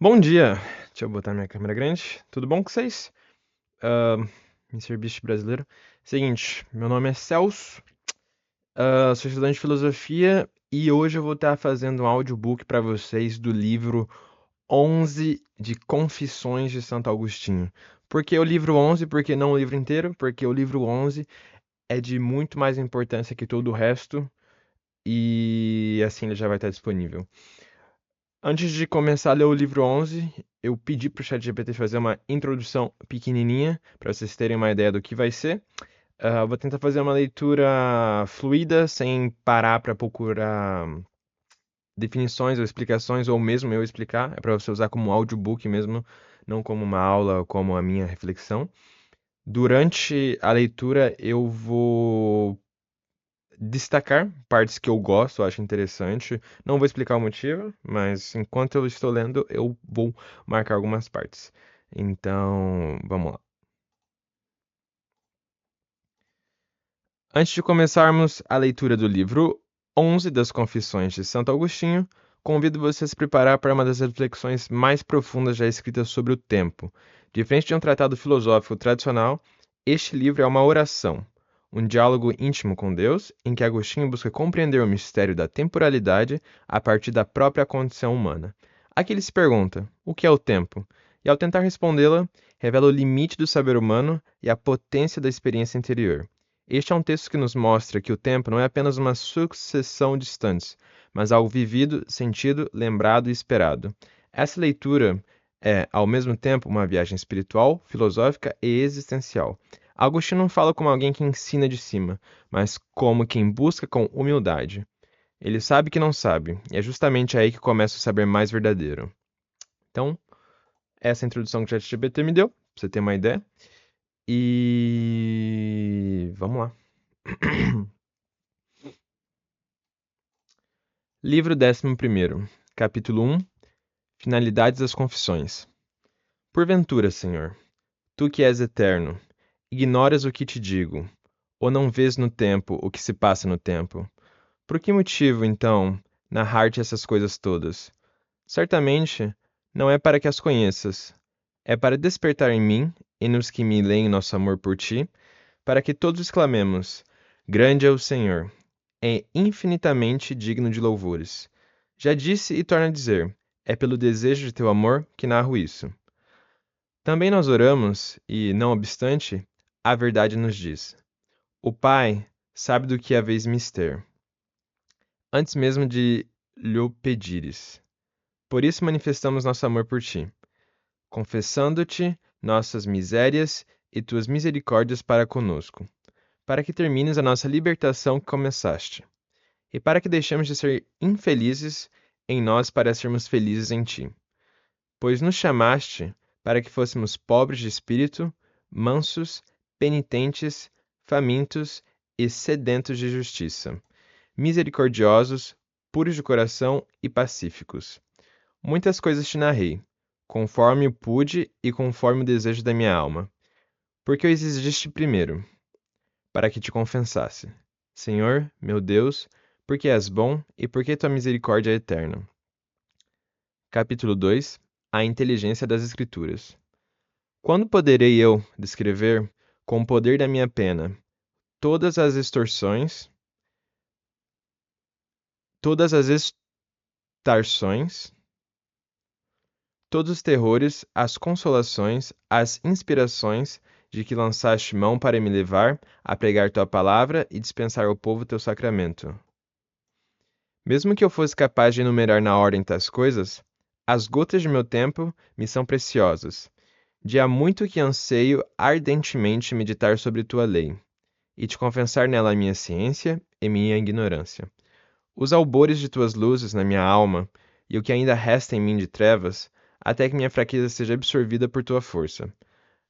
Bom dia! Deixa eu botar minha câmera grande. Tudo bom com vocês? Ah, Mr. Beast brasileiro. Seguinte, meu nome é Celso, sou estudante de filosofia e hoje eu vou estar fazendo um audiobook para vocês do livro 11 de Confissões de Santo Agostinho. Por que o livro 11? Por que não o livro inteiro? Porque o livro 11 é de muito mais importância que todo o resto e assim ele já vai estar disponível. Antes de começar a ler o livro 11, eu pedi para o ChatGPT fazer uma introdução pequenininha, para vocês terem uma ideia do que vai ser. Vou tentar fazer uma leitura fluida, sem parar para procurar definições ou explicações, ou mesmo eu explicar. É para você usar como audiobook mesmo, não como uma aula ou como a minha reflexão. Durante a leitura, eu vou destacar partes que eu gosto, acho interessante. Não vou explicar o motivo, mas enquanto eu estou lendo, eu vou marcar algumas partes. Então, vamos lá. Antes de começarmos a leitura do livro 11 das Confissões de Santo Agostinho, convido você a se preparar para uma das reflexões mais profundas já escritas sobre o tempo. Diferente de um tratado filosófico tradicional, este livro é uma oração, um diálogo íntimo com Deus, em que Agostinho busca compreender o mistério da temporalidade a partir da própria condição humana. Aqui ele se pergunta: o que é o tempo? E ao tentar respondê-la, revela o limite do saber humano e a potência da experiência interior. Este é um texto que nos mostra que o tempo não é apenas uma sucessão de instantes, mas algo vivido, sentido, lembrado e esperado. Essa leitura é, ao mesmo tempo, uma viagem espiritual, filosófica e existencial. Agostinho não fala como alguém que ensina de cima, mas como quem busca com humildade. Ele sabe que não sabe, e é justamente aí que começa o saber mais verdadeiro. Então, essa é a introdução que o ChatGPT me deu, pra você ter uma ideia. E vamos lá. Livro 11º, capítulo 1, Finalidades das Confissões. Porventura, Senhor, tu que és eterno, ignoras o que te digo, ou não vês no tempo o que se passa no tempo? Por que motivo, então, narrar-te essas coisas todas? Certamente, não é para que as conheças, é para despertar em mim e nos que me leem nosso amor por ti, para que todos exclamemos: Grande é o Senhor, é infinitamente digno de louvores. Já disse e torno a dizer: é pelo desejo de teu amor que narro isso. Também nós oramos, e, não obstante, a verdade nos diz: o Pai sabe do que haveis mister, antes mesmo de lhe pedires. Por isso manifestamos nosso amor por ti, confessando-te nossas misérias e tuas misericórdias para conosco, para que termines a nossa libertação que começaste, e para que deixemos de ser infelizes em nós para sermos felizes em ti. Pois nos chamaste para que fôssemos pobres de espírito, mansos, penitentes, famintos e sedentos de justiça, misericordiosos, puros de coração e pacíficos. Muitas coisas te narrei, conforme o pude e conforme o desejo da minha alma, porque o exigiste primeiro, para que te confessasse. Senhor, meu Deus, porque és bom e porque tua misericórdia é eterna. Capítulo 2. A inteligência das Escrituras. Quando poderei eu descrever, com o poder da minha pena, todas as extorsões, todas as extarsões, todos os terrores, as consolações, as inspirações de que lançaste mão para me levar a pregar tua palavra e dispensar ao povo teu sacramento? Mesmo que eu fosse capaz de enumerar na ordem tais coisas, as gotas de meu tempo me são preciosas. De há muito que anseio ardentemente meditar sobre tua lei, e te confessar nela a minha ciência e minha ignorância. Os albores de tuas luzes na minha alma, e o que ainda resta em mim de trevas, até que minha fraqueza seja absorvida por tua força.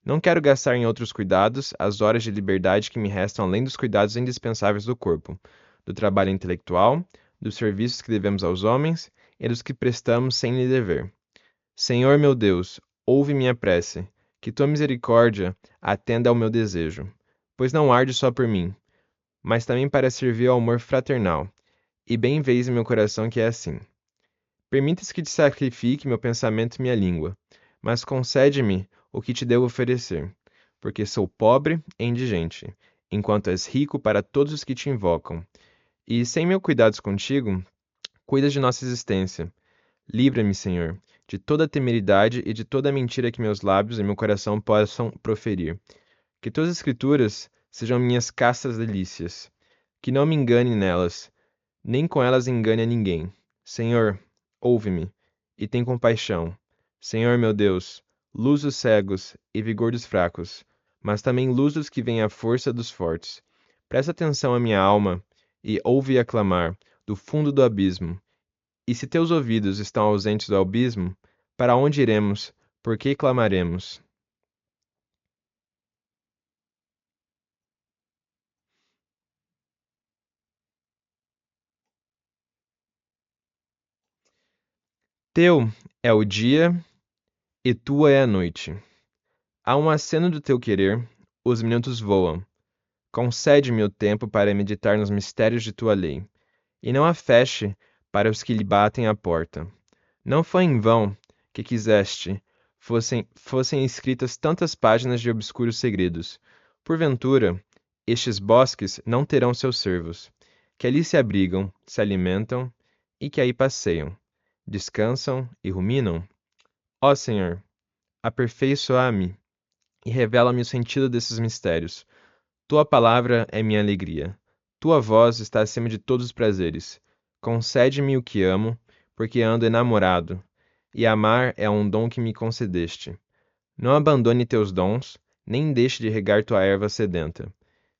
Não quero gastar em outros cuidados as horas de liberdade que me restam além dos cuidados indispensáveis do corpo, do trabalho intelectual, dos serviços que devemos aos homens e dos que prestamos sem lhe dever. Senhor meu Deus, ouve minha prece, que tua misericórdia atenda ao meu desejo, pois não arde só por mim, mas também para servir ao amor fraternal, e bem vês em meu coração que é assim. Permites que te sacrifique meu pensamento e minha língua, mas concede-me o que te devo oferecer, porque sou pobre e indigente, enquanto és rico para todos os que te invocam. E sem meus cuidados contigo, cuidas de nossa existência. Livra-me, Senhor, de toda a temeridade e de toda a mentira que meus lábios e meu coração possam proferir. Que tuas escrituras sejam minhas castas delícias. Que não me engane nelas, nem com elas engane a ninguém. Senhor, ouve-me e tem compaixão. Senhor meu Deus, luz dos cegos e vigor dos fracos, mas também luz dos que veem a força dos fortes. Presta atenção à minha alma e ouve-a clamar do fundo do abismo. E se teus ouvidos estão ausentes do abismo, para onde iremos? Por que clamaremos? Teu é o dia e tua é a noite. A um aceno do teu querer, os minutos voam. Concede-me o tempo para meditar nos mistérios de tua lei, e não a feche para os que lhe batem à porta. Não foi em vão que quiseste fossem escritas tantas páginas de obscuros segredos. Porventura, estes bosques não terão seus servos, que ali se abrigam, se alimentam e que aí passeiam, descansam e ruminam? Ó Senhor, aperfeiçoa-me e revela-me o sentido desses mistérios. Tua palavra é minha alegria. Tua voz está acima de todos os prazeres. Concede-me o que amo, porque ando enamorado, e amar é um dom que me concedeste. Não abandone teus dons, nem deixe de regar tua erva sedenta.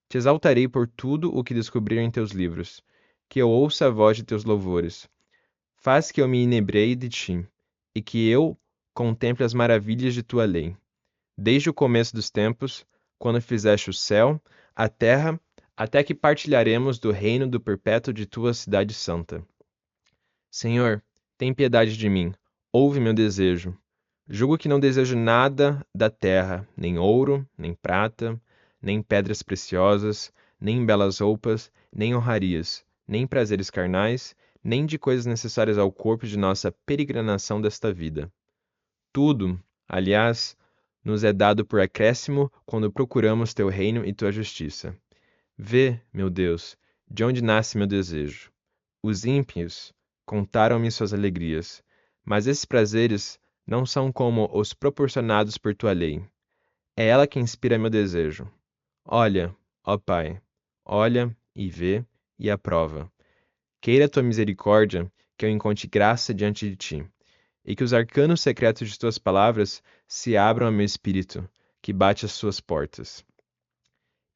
Te exaltarei por tudo o que descobrir em teus livros, que eu ouça a voz de teus louvores. Faz que eu me inebrei de ti, e que eu contemple as maravilhas de tua lei. Desde o começo dos tempos, quando fizeste o céu, a terra, até que partilharemos do reino do perpétuo de tua cidade santa. Senhor, tem piedade de mim, ouve meu desejo. Julgo que não desejo nada da terra, nem ouro, nem prata, nem pedras preciosas, nem belas roupas, nem honrarias, nem prazeres carnais, nem de coisas necessárias ao corpo de nossa peregrinação desta vida. Tudo, aliás, nos é dado por acréscimo quando procuramos teu reino e tua justiça. Vê, meu Deus, de onde nasce meu desejo. Os ímpios contaram-me suas alegrias, mas esses prazeres não são como os proporcionados por tua lei. É ela que inspira meu desejo. Olha, ó Pai, olha e vê e aprova. Queira tua misericórdia que eu encontre graça diante de ti, e que os arcanos secretos de tuas palavras se abram a meu espírito, que bate às suas portas.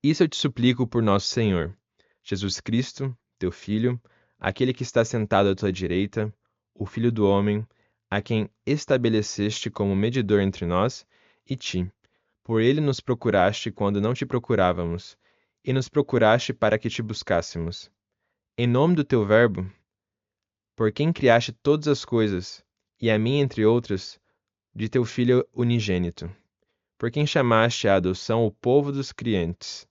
Isso eu te suplico por nosso Senhor, Jesus Cristo, teu Filho, aquele que está sentado à tua direita, o Filho do homem, a quem estabeleceste como medidor entre nós e ti. Por ele nos procuraste quando não te procurávamos, e nos procuraste para que te buscássemos. Em nome do teu Verbo, por quem criaste todas as coisas, e a mim, entre outras, de teu Filho unigênito, por quem chamaste à adoção o povo dos crentes,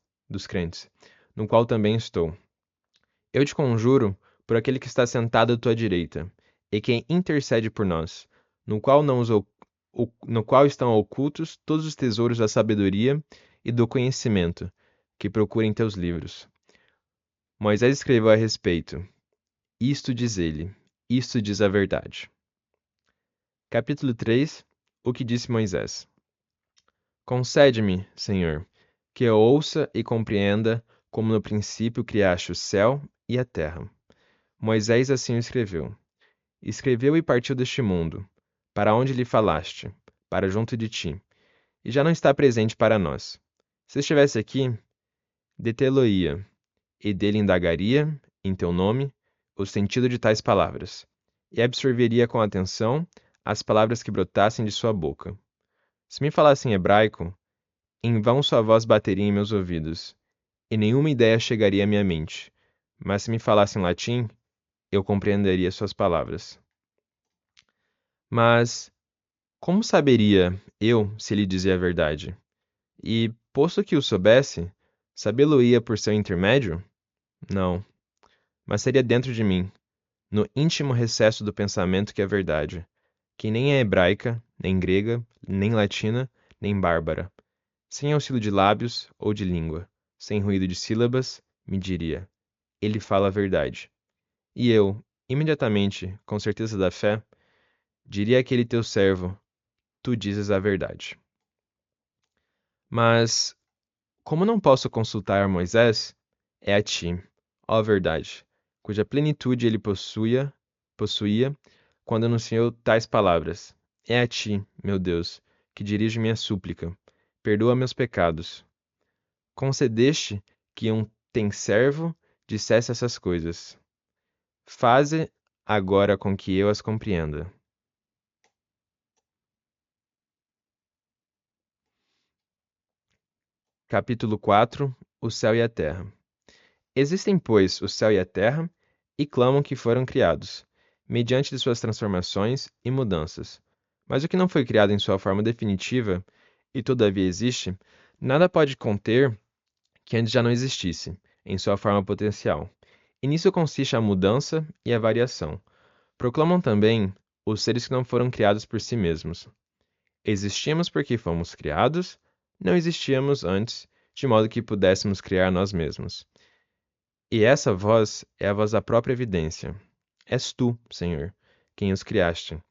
no qual também estou. Eu te conjuro por aquele que está sentado à tua direita, e quem intercede por nós, no qual estão ocultos todos os tesouros da sabedoria e do conhecimento, que procura em teus livros. Moisés escreveu a respeito. Isto diz ele, isto diz a verdade. Capítulo 3. O que disse Moisés? Concede-me, Senhor, que eu ouça e compreenda como no princípio criaste o céu e a terra. Moisés assim o escreveu. Escreveu e partiu deste mundo, para onde lhe falaste, para junto de ti, e já não está presente para nós. Se estivesse aqui, detê-lo-ia, e dele indagaria, em teu nome, o sentido de tais palavras, e absorveria com atenção as palavras que brotassem de sua boca. Se me falasse em hebraico, em vão sua voz bateria em meus ouvidos, e nenhuma ideia chegaria à minha mente. Mas se me falasse em latim, eu compreenderia suas palavras. Mas como saberia eu se ele dizia a verdade? E, posto que o soubesse, sabê-lo-ia por seu intermédio? Não, mas seria dentro de mim, no íntimo recesso do pensamento que é verdade, que nem é hebraica, nem grega, nem latina, nem bárbara, sem auxílio de lábios ou de língua, sem ruído de sílabas, me diria: ele fala a verdade. E eu, imediatamente, com certeza da fé, diria àquele teu servo: tu dizes a verdade. Mas, como não posso consultar Moisés, é a ti, ó verdade, cuja plenitude ele possuía quando anunciou tais palavras. É a ti, meu Deus, que dirijo minha súplica. Perdoa meus pecados. Concedeste que um tem servo dissesse essas coisas. Faze agora com que eu as compreenda. Capítulo 4. O céu e a terra. Existem, pois, o céu e a terra, e clamam que foram criados, mediante de suas transformações e mudanças. Mas o que não foi criado em sua forma definitiva, e todavia existe, nada pode conter que antes já não existisse, em sua forma potencial. E nisso consiste a mudança e a variação. Proclamam também os seres que não foram criados por si mesmos. Existimos porque fomos criados, não existíamos antes, de modo que pudéssemos criar nós mesmos. E essa voz é a voz da própria evidência. És tu, Senhor, quem os criaste.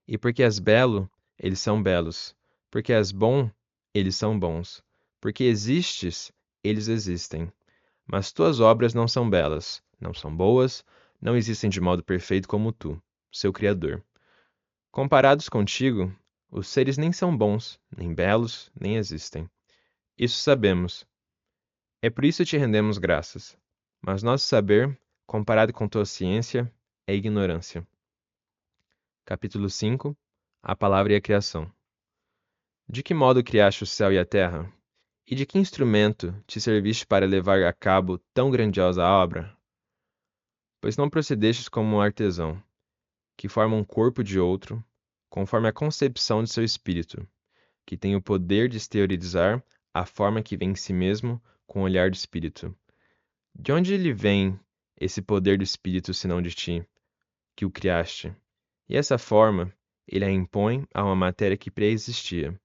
E porque és belo, eles são belos. Porque és bom, eles são bons. Porque existes, eles existem. Mas tuas obras não são belas, não são boas, não existem de modo perfeito como tu, seu Criador. Comparados contigo, os seres nem são bons, nem belos, nem existem. Isso sabemos. É por isso te rendemos graças. Mas nosso saber, comparado com tua ciência, é ignorância. Capítulo 5. A palavra e a criação. De que modo criaste o céu e a terra? E de que instrumento te serviste para levar a cabo tão grandiosa obra? Pois não procedestes como um artesão, que forma um corpo de outro, conforme a concepção de seu espírito, que tem o poder de exteriorizar a forma que vem em si mesmo com o olhar do espírito. De onde lhe vem esse poder do espírito senão de ti, que o criaste? E essa forma ele a impõe a uma matéria que pré-existia,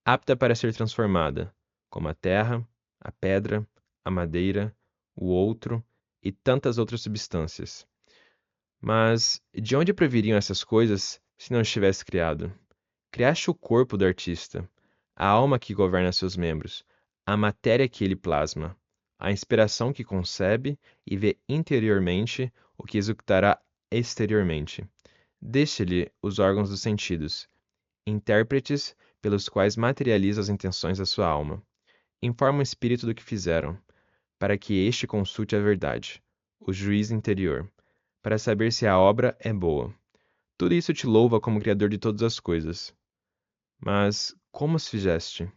apta para ser transformada, como a terra, a pedra, a madeira, o outro e tantas outras substâncias. Mas de onde proviriam essas coisas se não estivesse criado? Criaste o corpo do artista, a alma que governa seus membros, a matéria que ele plasma, a inspiração que concebe e vê interiormente o que executará exteriormente. Deste-lhe os órgãos dos sentidos, intérpretes pelos quais materializa as intenções da sua alma. Informa o espírito do que fizeram, para que este consulte a verdade, o juiz interior, para saber se a obra é boa. Tudo isso te louva como Criador de todas as coisas. Mas como os fizeste?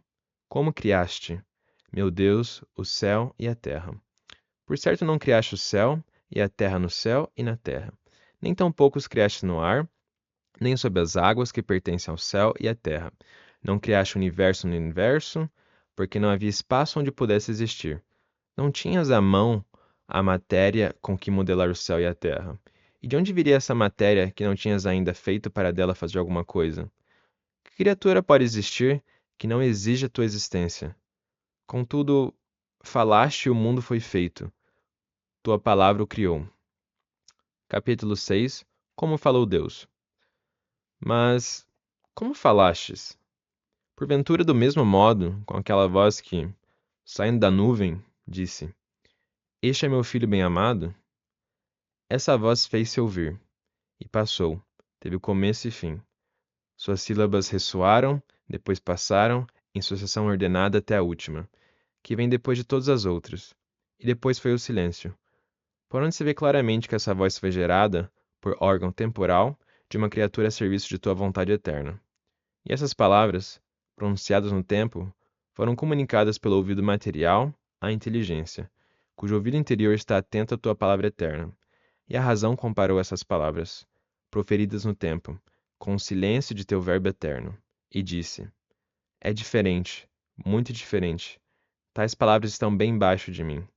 Como criaste, meu Deus, o céu e a terra? Por certo não criaste o céu e a terra no céu e na terra, nem tampouco os criaste no ar, nem sob as águas que pertencem ao céu e à terra. Não criaste o universo no universo, porque não havia espaço onde pudesse existir. Não tinhas à mão a matéria com que modelar o céu e a terra. E de onde viria essa matéria que não tinhas ainda feito para dela fazer alguma coisa? Que criatura pode existir que não exija tua existência? Contudo, falaste e o mundo foi feito. Tua palavra o criou. Capítulo 6. Como falou Deus? Mas como falastes? Porventura do mesmo modo, com aquela voz que, saindo da nuvem, disse: Este é meu filho bem-amado? Essa voz fez-se ouvir, e passou, teve o começo e fim. Suas sílabas ressoaram, depois passaram, em sucessão ordenada até a última, que vem depois de todas as outras. E depois foi o silêncio, por onde se vê claramente que essa voz foi gerada, por órgão temporal, de uma criatura a serviço de tua vontade eterna. E essas palavras, pronunciadas no tempo, foram comunicadas pelo ouvido material à inteligência, cujo ouvido interior está atento à tua palavra eterna. E a razão comparou essas palavras, proferidas no tempo, com o silêncio de teu verbo eterno, e disse: É diferente, muito diferente. Tais palavras estão bem abaixo de mim,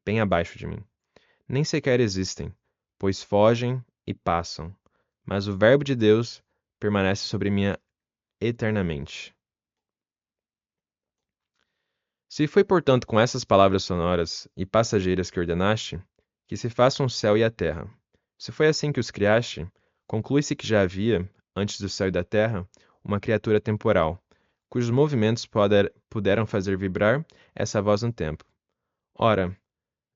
bem abaixo de mim. Nem sequer existem, pois fogem e passam, mas o Verbo de Deus permanece sobre mim eternamente. Se foi, portanto, com essas palavras sonoras e passageiras que ordenaste, que se façam o céu e a terra. Se foi assim que os criaste, conclui-se que já havia, antes do céu e da terra, uma criatura temporal, cujos movimentos puderam fazer vibrar essa voz no tempo. Ora,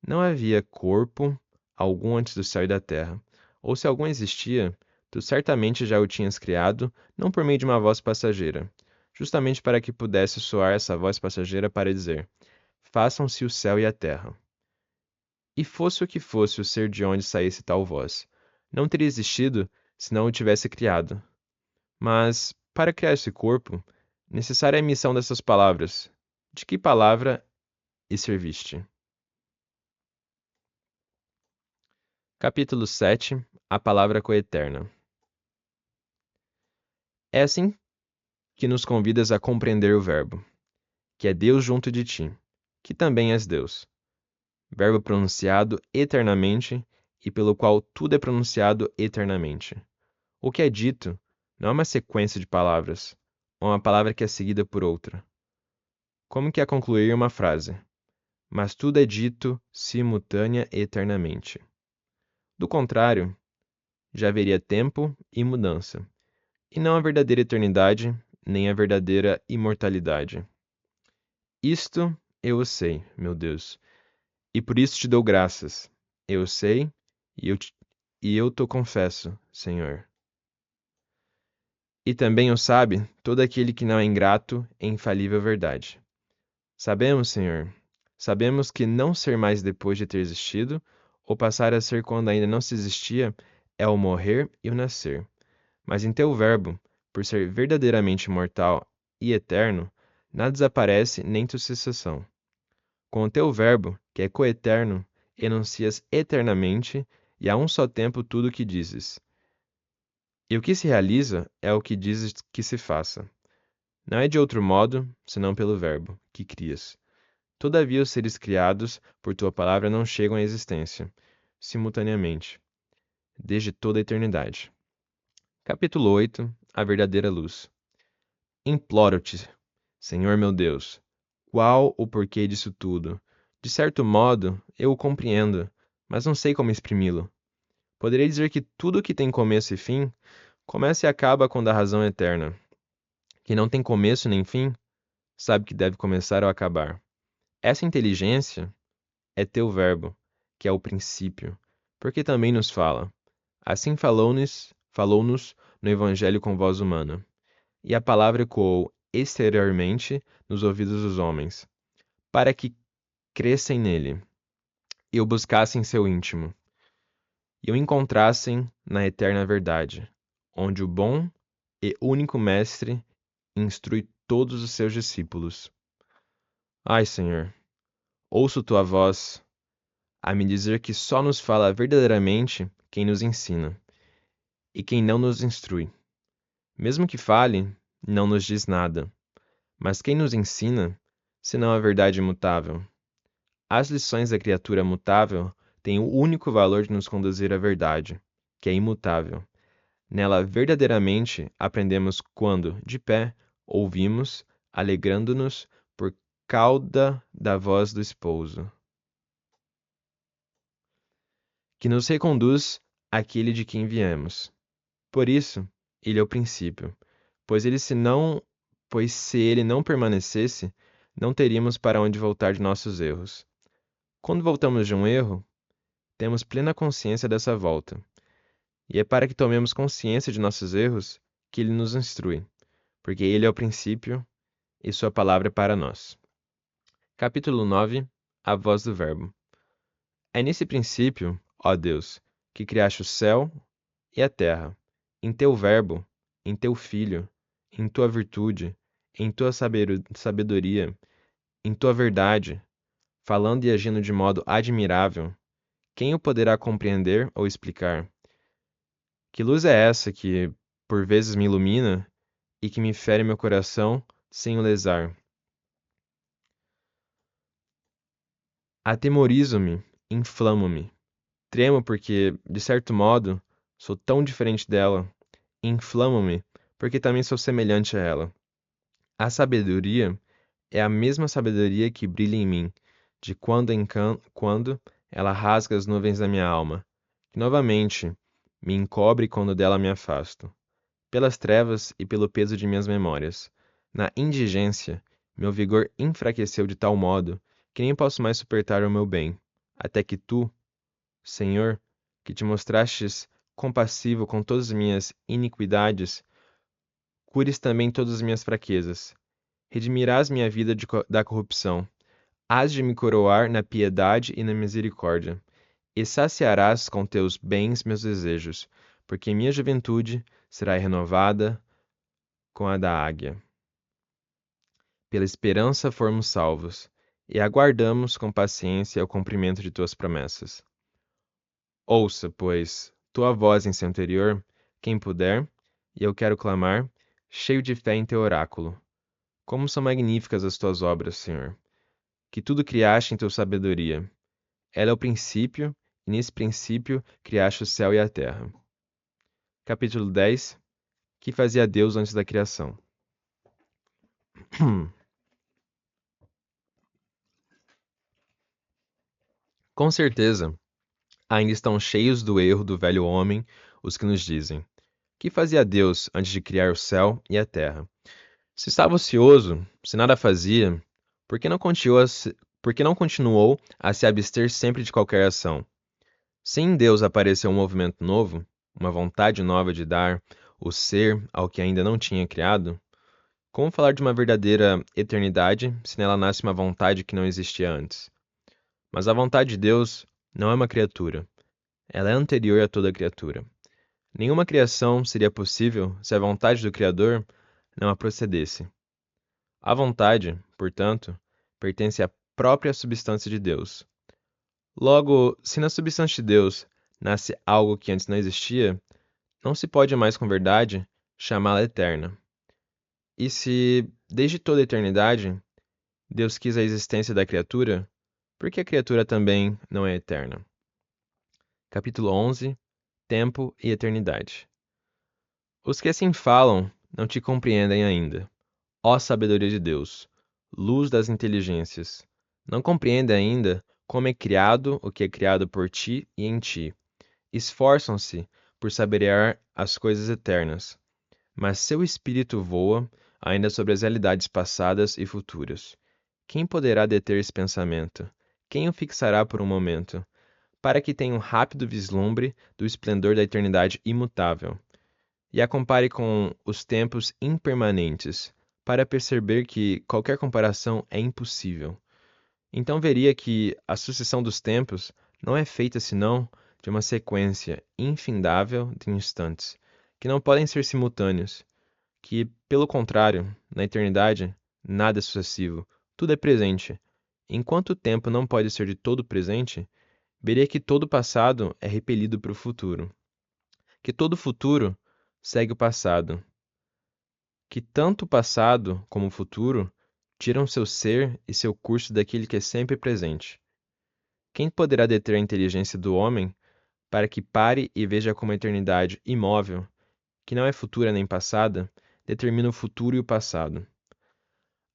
não havia corpo algum antes do céu e da terra, ou se algum existia, tu certamente já o tinhas criado, não por meio de uma voz passageira, justamente para que pudesse soar essa voz passageira para dizer: façam-se o céu e a terra. E fosse o que fosse o ser de onde saísse tal voz, não teria existido se não o tivesse criado. Mas, para criar esse corpo, necessária é a emissão dessas palavras. De que palavra e serviste? Capítulo 7. A palavra coeterna. É assim que nos convidas a compreender o Verbo, que é Deus junto de ti, que também és Deus. Verbo pronunciado eternamente e pelo qual tudo é pronunciado eternamente. O que é dito não é uma sequência de palavras, ou uma palavra que é seguida por outra. Como que a concluir uma frase, mas tudo é dito simultânea e eternamente. Do contrário, já haveria tempo e mudança, e não a verdadeira eternidade, nem a verdadeira imortalidade. Isto eu o sei, meu Deus, e por isso te dou graças. Eu sei, e eu te confesso, Senhor. E também o sabe todo aquele que não é ingrato em infalível verdade. Sabemos, Senhor, sabemos que não ser mais depois de ter existido, ou passar a ser quando ainda não se existia, é o morrer e o nascer. Mas em teu Verbo, por ser verdadeiramente imortal e eterno, nada desaparece nem tua cessação. Com o teu Verbo, que é coeterno, enuncias eternamente e a um só tempo tudo o que dizes. E o que se realiza é o que dizes que se faça. Não é de outro modo, senão pelo Verbo, que crias. Todavia os seres criados por tua palavra não chegam à existência, simultaneamente, desde toda a eternidade. Capítulo 8. A verdadeira luz. Imploro-te, Senhor meu Deus, qual o porquê disso tudo? De certo modo, eu o compreendo, mas não sei como exprimi-lo. Poderei dizer que tudo que tem começo e fim, começa e acaba com a razão eterna. Que não tem começo nem fim, sabe que deve começar ou acabar. Essa inteligência é teu Verbo, que é o princípio, porque também nos fala. Assim falou-nos no Evangelho com voz humana, e a palavra ecoou exteriormente nos ouvidos dos homens, para que crescem nele, e o buscassem em seu íntimo, e o encontrassem na eterna verdade, onde o bom e único Mestre instrui todos os seus discípulos. Ai, Senhor, ouço tua voz a me dizer que só nos fala verdadeiramente quem nos ensina, e quem não nos instrui. Mesmo que fale, não nos diz nada. Mas quem nos ensina, senão a verdade imutável? As lições da criatura mutável têm o único valor de nos conduzir à verdade, que é imutável. Nela verdadeiramente aprendemos quando, de pé, ouvimos, alegrando-nos por cauda da voz do esposo, que nos reconduz àquele de quem viemos. Por isso, ele é o princípio, pois se ele não permanecesse, não teríamos para onde voltar de nossos erros. Quando voltamos de um erro, temos plena consciência dessa volta, e é para que tomemos consciência de nossos erros que ele nos instrui, porque ele é o princípio e sua palavra é para nós. Capítulo 9. A voz do Verbo. É nesse princípio, ó Deus, que criaste o céu e a terra, em teu Verbo, em teu Filho, em tua virtude, em tua sabedoria, em tua verdade, falando e agindo de modo admirável. Quem o poderá compreender ou explicar? Que luz é essa que, por vezes, me ilumina e que me fere meu coração sem o lesar? Atemorizo-me, inflamo-me. Tremo porque, de certo modo, sou tão diferente dela. Inflamo-me porque também sou semelhante a ela. A sabedoria é a mesma sabedoria que brilha em mim, de quando em quando ela rasga as nuvens da minha alma, que novamente me encobre quando dela me afasto. Pelas trevas e pelo peso de minhas memórias. Na indigência, meu vigor enfraqueceu de tal modo que nem posso mais suportar o meu bem, até que tu, Senhor, que te mostrastes compassivo com todas as minhas iniquidades, cures também todas as minhas fraquezas. Redimirás minha vida da corrupção. Hás de me coroar na piedade e na misericórdia, e saciarás com teus bens meus desejos, porque minha juventude será renovada com a da águia. Pela esperança fomos salvos, e aguardamos com paciência o cumprimento de tuas promessas. Ouça, pois, tua voz em seu interior, quem puder, e eu quero clamar, cheio de fé em teu oráculo. Como são magníficas as tuas obras, Senhor, que tudo criaste em tua sabedoria. Ela é o princípio, e nesse princípio criaste o céu e a terra. Capítulo 10. Que fazia Deus antes da criação? Com certeza, ainda estão cheios do erro do velho homem os que nos dizem: que fazia Deus antes de criar o céu e a terra? Se estava ocioso, se nada fazia, por que não continuou a se abster sempre de qualquer ação? Se em Deus apareceu um movimento novo, uma vontade nova de dar o ser ao que ainda não tinha criado, como falar de uma verdadeira eternidade se nela nasce uma vontade que não existia antes? Mas a vontade de Deus não é uma criatura. Ela é anterior a toda criatura. Nenhuma criação seria possível se a vontade do Criador não a procedesse. A vontade, portanto, pertence à própria substância de Deus. Logo, se na substância de Deus nasce algo que antes não existia, não se pode mais com verdade chamá-la eterna. E se, desde toda a eternidade, Deus quis a existência da criatura, por que a criatura também não é eterna? Capítulo 11. Tempo e eternidade. Os que assim falam não te compreendem ainda. Ó sabedoria de Deus, luz das inteligências, não compreendem ainda como é criado o que é criado por ti e em ti. Esforçam-se por saberear as coisas eternas, mas seu espírito voa ainda sobre as realidades passadas e futuras. Quem poderá deter esse pensamento? Quem o fixará por um momento, para que tenha um rápido vislumbre do esplendor da eternidade imutável, e a compare com os tempos impermanentes, para perceber que qualquer comparação é impossível. Então veria que a sucessão dos tempos não é feita senão de uma sequência infindável de instantes, que não podem ser simultâneos, que, pelo contrário, na eternidade, nada é sucessivo, tudo é presente. Enquanto o tempo não pode ser de todo presente, veria que todo passado é repelido para o futuro, que todo futuro segue o passado, que tanto o passado como o futuro tiram seu ser e seu curso daquele que é sempre presente. Quem poderá deter a inteligência do homem para que pare e veja como a eternidade imóvel, que não é futura nem passada, determina o futuro e o passado?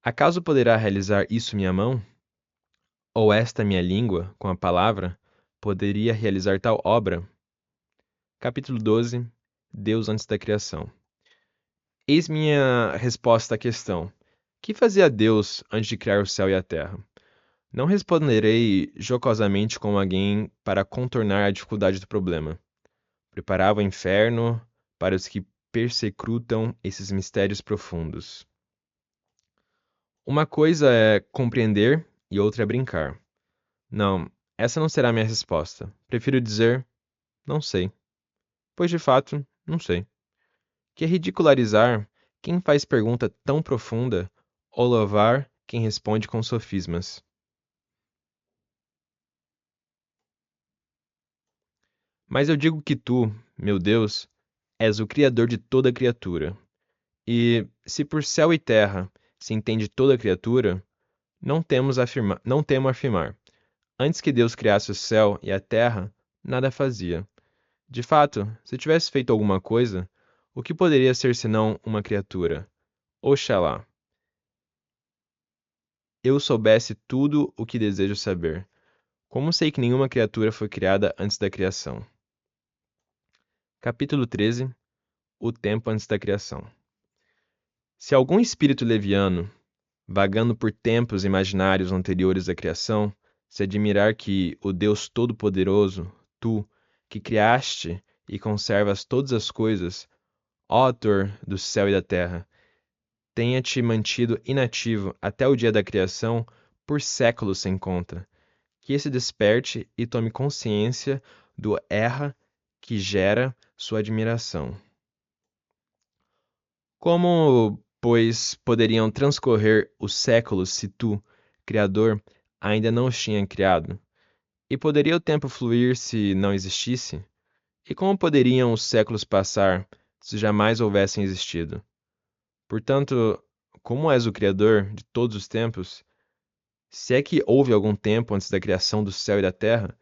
Acaso poderá realizar isso minha mão? Ou esta minha língua, com a palavra, poderia realizar tal obra? Capítulo 12. Deus antes da criação. Eis minha resposta à questão: que fazia Deus antes de criar o céu e a terra? Não responderei jocosamente como alguém para contornar a dificuldade do problema. Preparava o inferno para os que persecrutam esses mistérios profundos. Uma coisa é compreender e outra é brincar. Não, essa não será a minha resposta. Prefiro dizer, não sei. Pois de fato, não sei. Que é ridicularizar quem faz pergunta tão profunda ou louvar quem responde com sofismas. Mas eu digo que tu, meu Deus, és o Criador de toda criatura. E, se por céu e terra se entende toda criatura, não temo afirmar. Antes que Deus criasse o céu e a terra, nada fazia. De fato, se tivesse feito alguma coisa, o que poderia ser senão uma criatura? Oxalá eu soubesse tudo o que desejo saber. Como sei que nenhuma criatura foi criada antes da criação? Capítulo 13. O tempo antes da criação. Se algum espírito leviano, vagando por tempos imaginários anteriores à criação, se admirar que o Deus Todo-Poderoso, tu, que criaste e conservas todas as coisas, ó Autor do céu e da terra, tenha te mantido inativo até o dia da criação por séculos sem conta, que esse desperte e tome consciência do erra que gera sua admiração. Como, pois, poderiam transcorrer os séculos se tu, Criador, ainda não os tinha criado? E poderia o tempo fluir se não existisse? E como poderiam os séculos passar se jamais houvessem existido? Portanto, como és o Criador de todos os tempos, se é que houve algum tempo antes da criação do céu e da terra,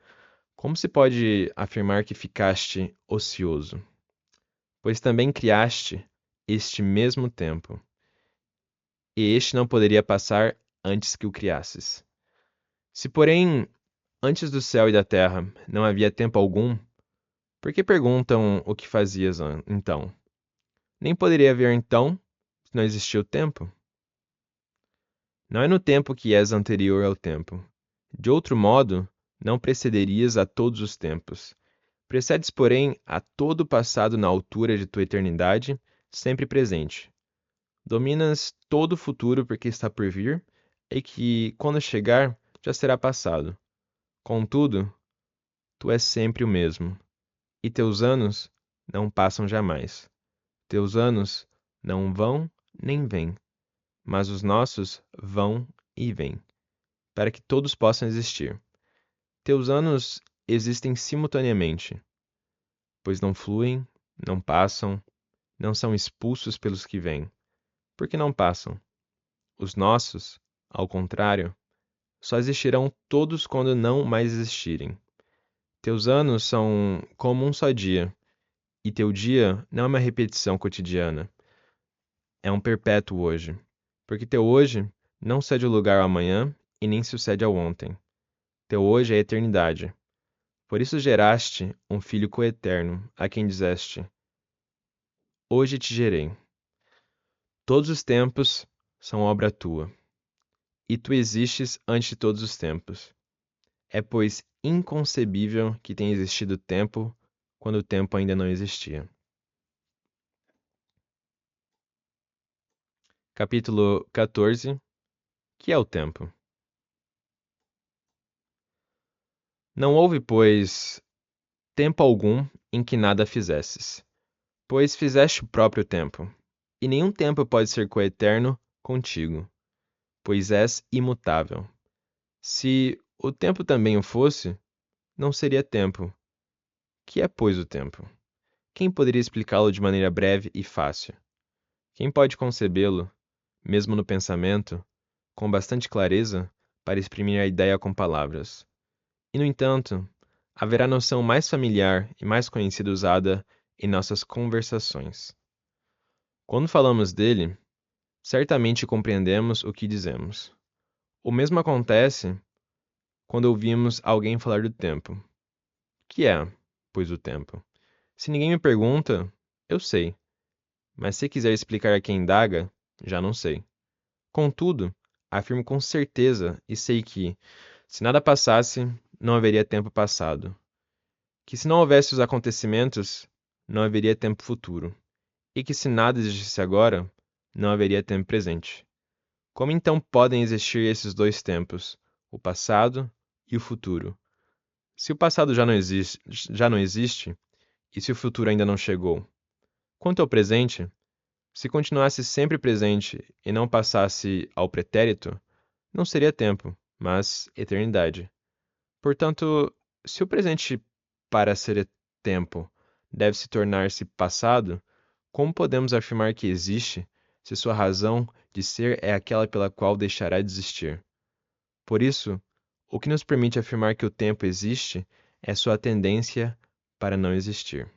como se pode afirmar que ficaste ocioso? Pois também criaste este mesmo tempo, e este não poderia passar antes que o criasses. Se, porém, antes do céu e da terra não havia tempo algum, por que perguntam o que fazias então? Nem poderia haver então, se não existia o tempo? Não é no tempo que és anterior ao tempo. De outro modo, não precederias a todos os tempos. Precedes, porém, a todo o passado na altura de tua eternidade, sempre presente. Dominas todo o futuro porque está por vir, e que, quando chegar, já será passado. Contudo, tu és sempre o mesmo, e teus anos não passam jamais. Teus anos não vão nem vêm, mas os nossos vão e vêm, para que todos possam existir. Teus anos existem simultaneamente, pois não fluem, não passam, não são expulsos pelos que vêm, porque não passam. Os nossos, ao contrário, só existirão todos quando não mais existirem. Teus anos são como um só dia, e teu dia não é uma repetição cotidiana, é um perpétuo hoje, porque teu hoje não cede o lugar ao amanhã e nem sucede ao ontem. Teu hoje é a eternidade. Por isso geraste um filho coeterno, a quem disseste: Hoje te gerei. Todos os tempos são obra tua, e tu existes antes de todos os tempos. É, pois, inconcebível que tenha existido tempo quando o tempo ainda não existia. Capítulo 14. Que é o tempo? Não houve, pois, tempo algum em que nada fizesses, pois fizeste o próprio tempo, e nenhum tempo pode ser coeterno contigo, pois és imutável. Se o tempo também o fosse, não seria tempo. Que é, pois, o tempo? Quem poderia explicá-lo de maneira breve e fácil? Quem pode concebê-lo, mesmo no pensamento, com bastante clareza para exprimir a ideia com palavras? E, no entanto, haverá noção mais familiar e mais conhecida usada em nossas conversações. Quando falamos dele, certamente compreendemos o que dizemos. O mesmo acontece quando ouvimos alguém falar do tempo. Que é, pois, o tempo? Se ninguém me pergunta, eu sei, mas se quiser explicar a quem indaga, já não sei. Contudo, afirmo com certeza e sei que, se nada passasse, não haveria tempo passado. Que se não houvesse os acontecimentos, não haveria tempo futuro. E que se nada existisse agora, não haveria tempo presente. Como então podem existir esses dois tempos, o passado e o futuro? Se o passado já não existe, e se o futuro ainda não chegou? Quanto ao presente, se continuasse sempre presente e não passasse ao pretérito, não seria tempo, mas eternidade. Portanto, se o presente, para ser tempo, deve se tornar-se passado, como podemos afirmar que existe, se sua razão de ser é aquela pela qual deixará de existir? Por isso, o que nos permite afirmar que o tempo existe é sua tendência para não existir.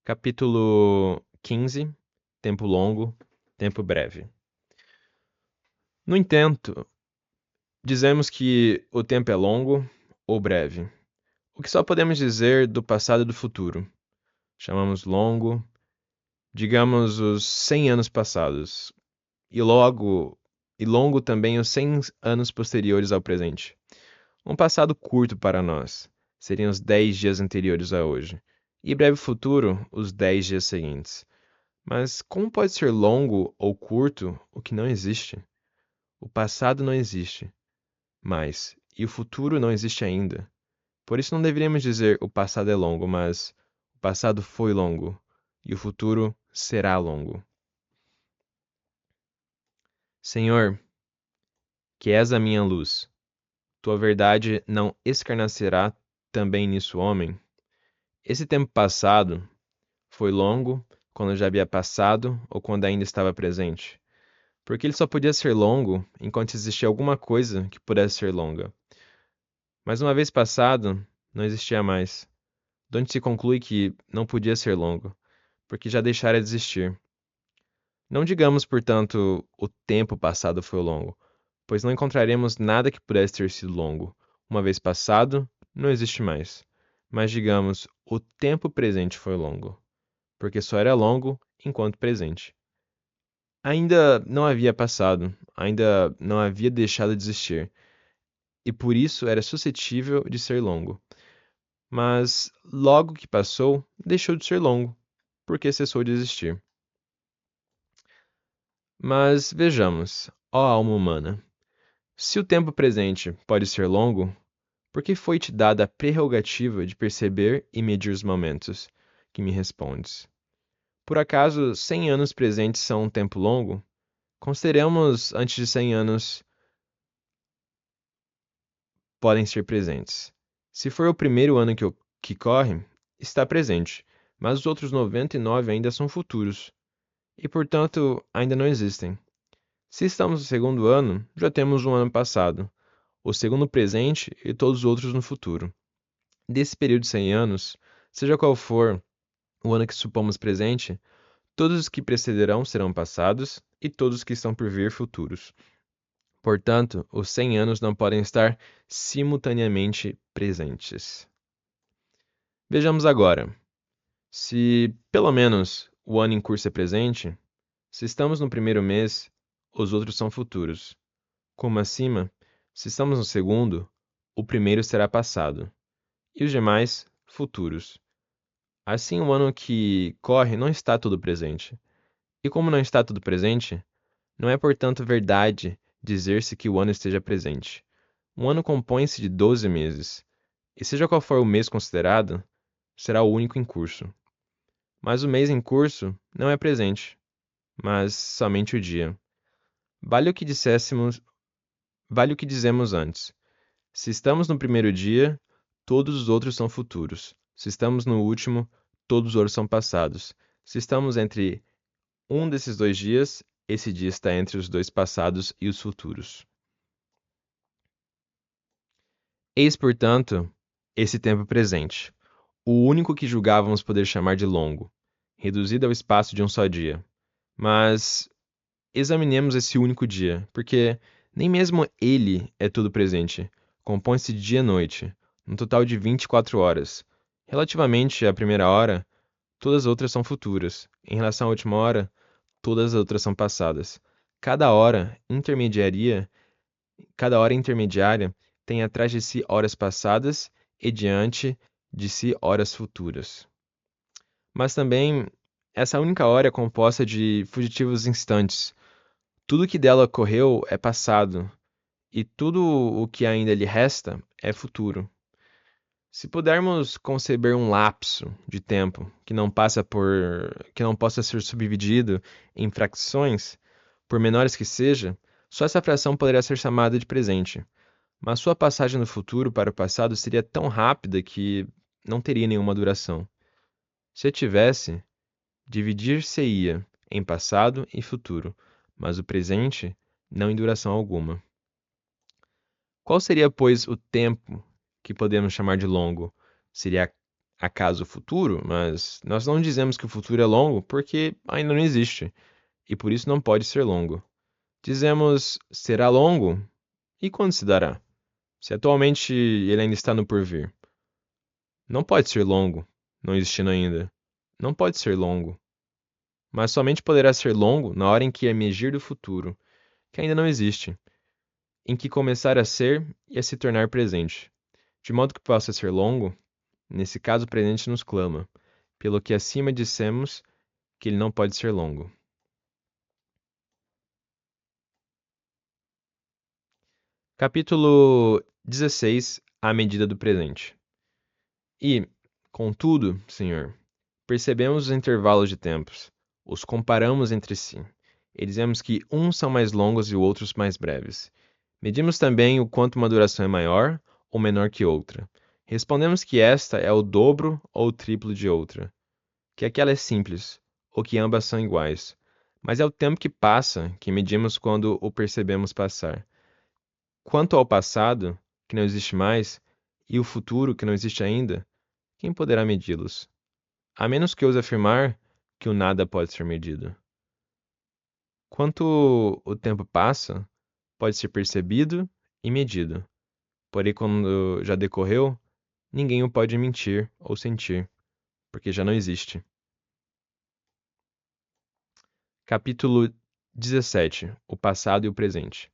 Capítulo 15. Tempo longo, tempo breve. No entanto, dizemos que o tempo é longo ou breve, o que só podemos dizer do passado e do futuro. Chamamos longo, digamos, os 100 anos passados, e longo também os 100 anos posteriores ao presente. Um passado curto para nós seriam os 10 dias anteriores a hoje, e breve futuro, os 10 dias seguintes. Mas como pode ser longo ou curto o que não existe? O passado não existe mais, e o futuro não existe ainda. Por isso não deveríamos dizer o passado é longo, mas o passado foi longo, e o futuro será longo. Senhor, que és a minha luz, tua verdade não escarnecerá também nisso o homem? Esse tempo passado foi longo quando já havia passado ou quando ainda estava presente? Porque ele só podia ser longo enquanto existia alguma coisa que pudesse ser longa. Mas uma vez passado, não existia mais. De onde se conclui que não podia ser longo, porque já deixara de existir. Não digamos, portanto, o tempo passado foi longo, pois não encontraremos nada que pudesse ter sido longo. Uma vez passado, não existe mais. Mas digamos, o tempo presente foi longo, porque só era longo enquanto presente. Ainda não havia passado, ainda não havia deixado de existir, e por isso era suscetível de ser longo. Mas logo que passou, deixou de ser longo, porque cessou de existir. Mas vejamos, ó alma humana, se o tempo presente pode ser longo, por que foi-te dada a prerrogativa de perceber e medir os momentos? Que me respondes. Por acaso 100 anos presentes são um tempo longo? Consideremos antes de 100 anos podem ser presentes. Se for o primeiro ano que corre, está presente, mas os outros 99 ainda são futuros, e portanto ainda não existem. Se estamos no segundo ano, já temos um ano passado, o segundo presente e todos os outros no futuro. Desse período de 100 anos, seja qual for o ano que supomos presente, todos os que precederão serão passados e todos os que estão por vir futuros. Portanto, os 100 anos não podem estar simultaneamente presentes. Vejamos agora. Se pelo menos o ano em curso é presente, se estamos no primeiro mês, os outros são futuros. Como acima, se estamos no segundo, o primeiro será passado, e os demais, futuros. Assim, o ano que corre não está tudo presente. E como não está tudo presente, não é, portanto, verdade dizer-se que o ano esteja presente. Um ano compõe-se de 12 meses, e seja qual for o mês considerado, será o único em curso. Mas o mês em curso não é presente, mas somente o dia. Vale o que vale o que dizemos antes. Se estamos no primeiro dia, todos os outros são futuros. Se estamos no último, todos os outros são passados. Se estamos entre um desses 2 dias, esse dia está entre os 2 passados e os futuros. Eis, portanto, esse tempo presente, o único que julgávamos poder chamar de longo, reduzido ao espaço de um só dia. Mas examinemos esse único dia, porque nem mesmo ele é todo presente. Compõe-se de dia e noite, um total de 24 horas. Relativamente à primeira hora, todas as outras são futuras. Em relação à última hora, todas as outras são passadas. Cada hora intermediária, cada hora intermediária tem atrás de si horas passadas e diante de si horas futuras. Mas também essa única hora é composta de fugitivos instantes. Tudo que dela ocorreu é passado, e tudo o que ainda lhe resta é futuro. Se pudermos conceber um lapso de tempo que não possa ser subdividido em frações, por menores que seja, só essa fração poderá ser chamada de presente. Mas sua passagem do futuro para o passado seria tão rápida que não teria nenhuma duração. Se a tivesse, dividir-se-ia em passado e futuro, mas o presente não em duração alguma. Qual seria, pois, o tempo que podemos chamar de longo? Seria acaso o futuro? Mas nós não dizemos que o futuro é longo porque ainda não existe, e por isso não pode ser longo. Dizemos será longo? E quando se dará? Se atualmente ele ainda está no porvir. Não pode ser longo, não existindo ainda. Não pode ser longo. Mas somente poderá ser longo na hora em que emergir do futuro, que ainda não existe, em que começar a ser e a se tornar presente. De modo que possa ser longo, nesse caso o presente nos clama, pelo que acima dissemos que ele não pode ser longo. Capítulo 16. A medida do presente. E, contudo, Senhor, percebemos os intervalos de tempos, os comparamos entre si, e dizemos que uns são mais longos e outros mais breves. Medimos também o quanto uma duração é maior ou menor que outra. Respondemos que esta é o dobro ou o triplo de outra, que aquela é simples, ou que ambas são iguais. Mas é o tempo que passa que medimos quando o percebemos passar. Quanto ao passado, que não existe mais, e o futuro, que não existe ainda, quem poderá medi-los? A menos que ouse afirmar que o nada pode ser medido. Quanto o tempo passa, pode ser percebido e medido. Porém, quando já decorreu, ninguém o pode mentir ou sentir, porque já não existe. Capítulo 17. O passado e o presente.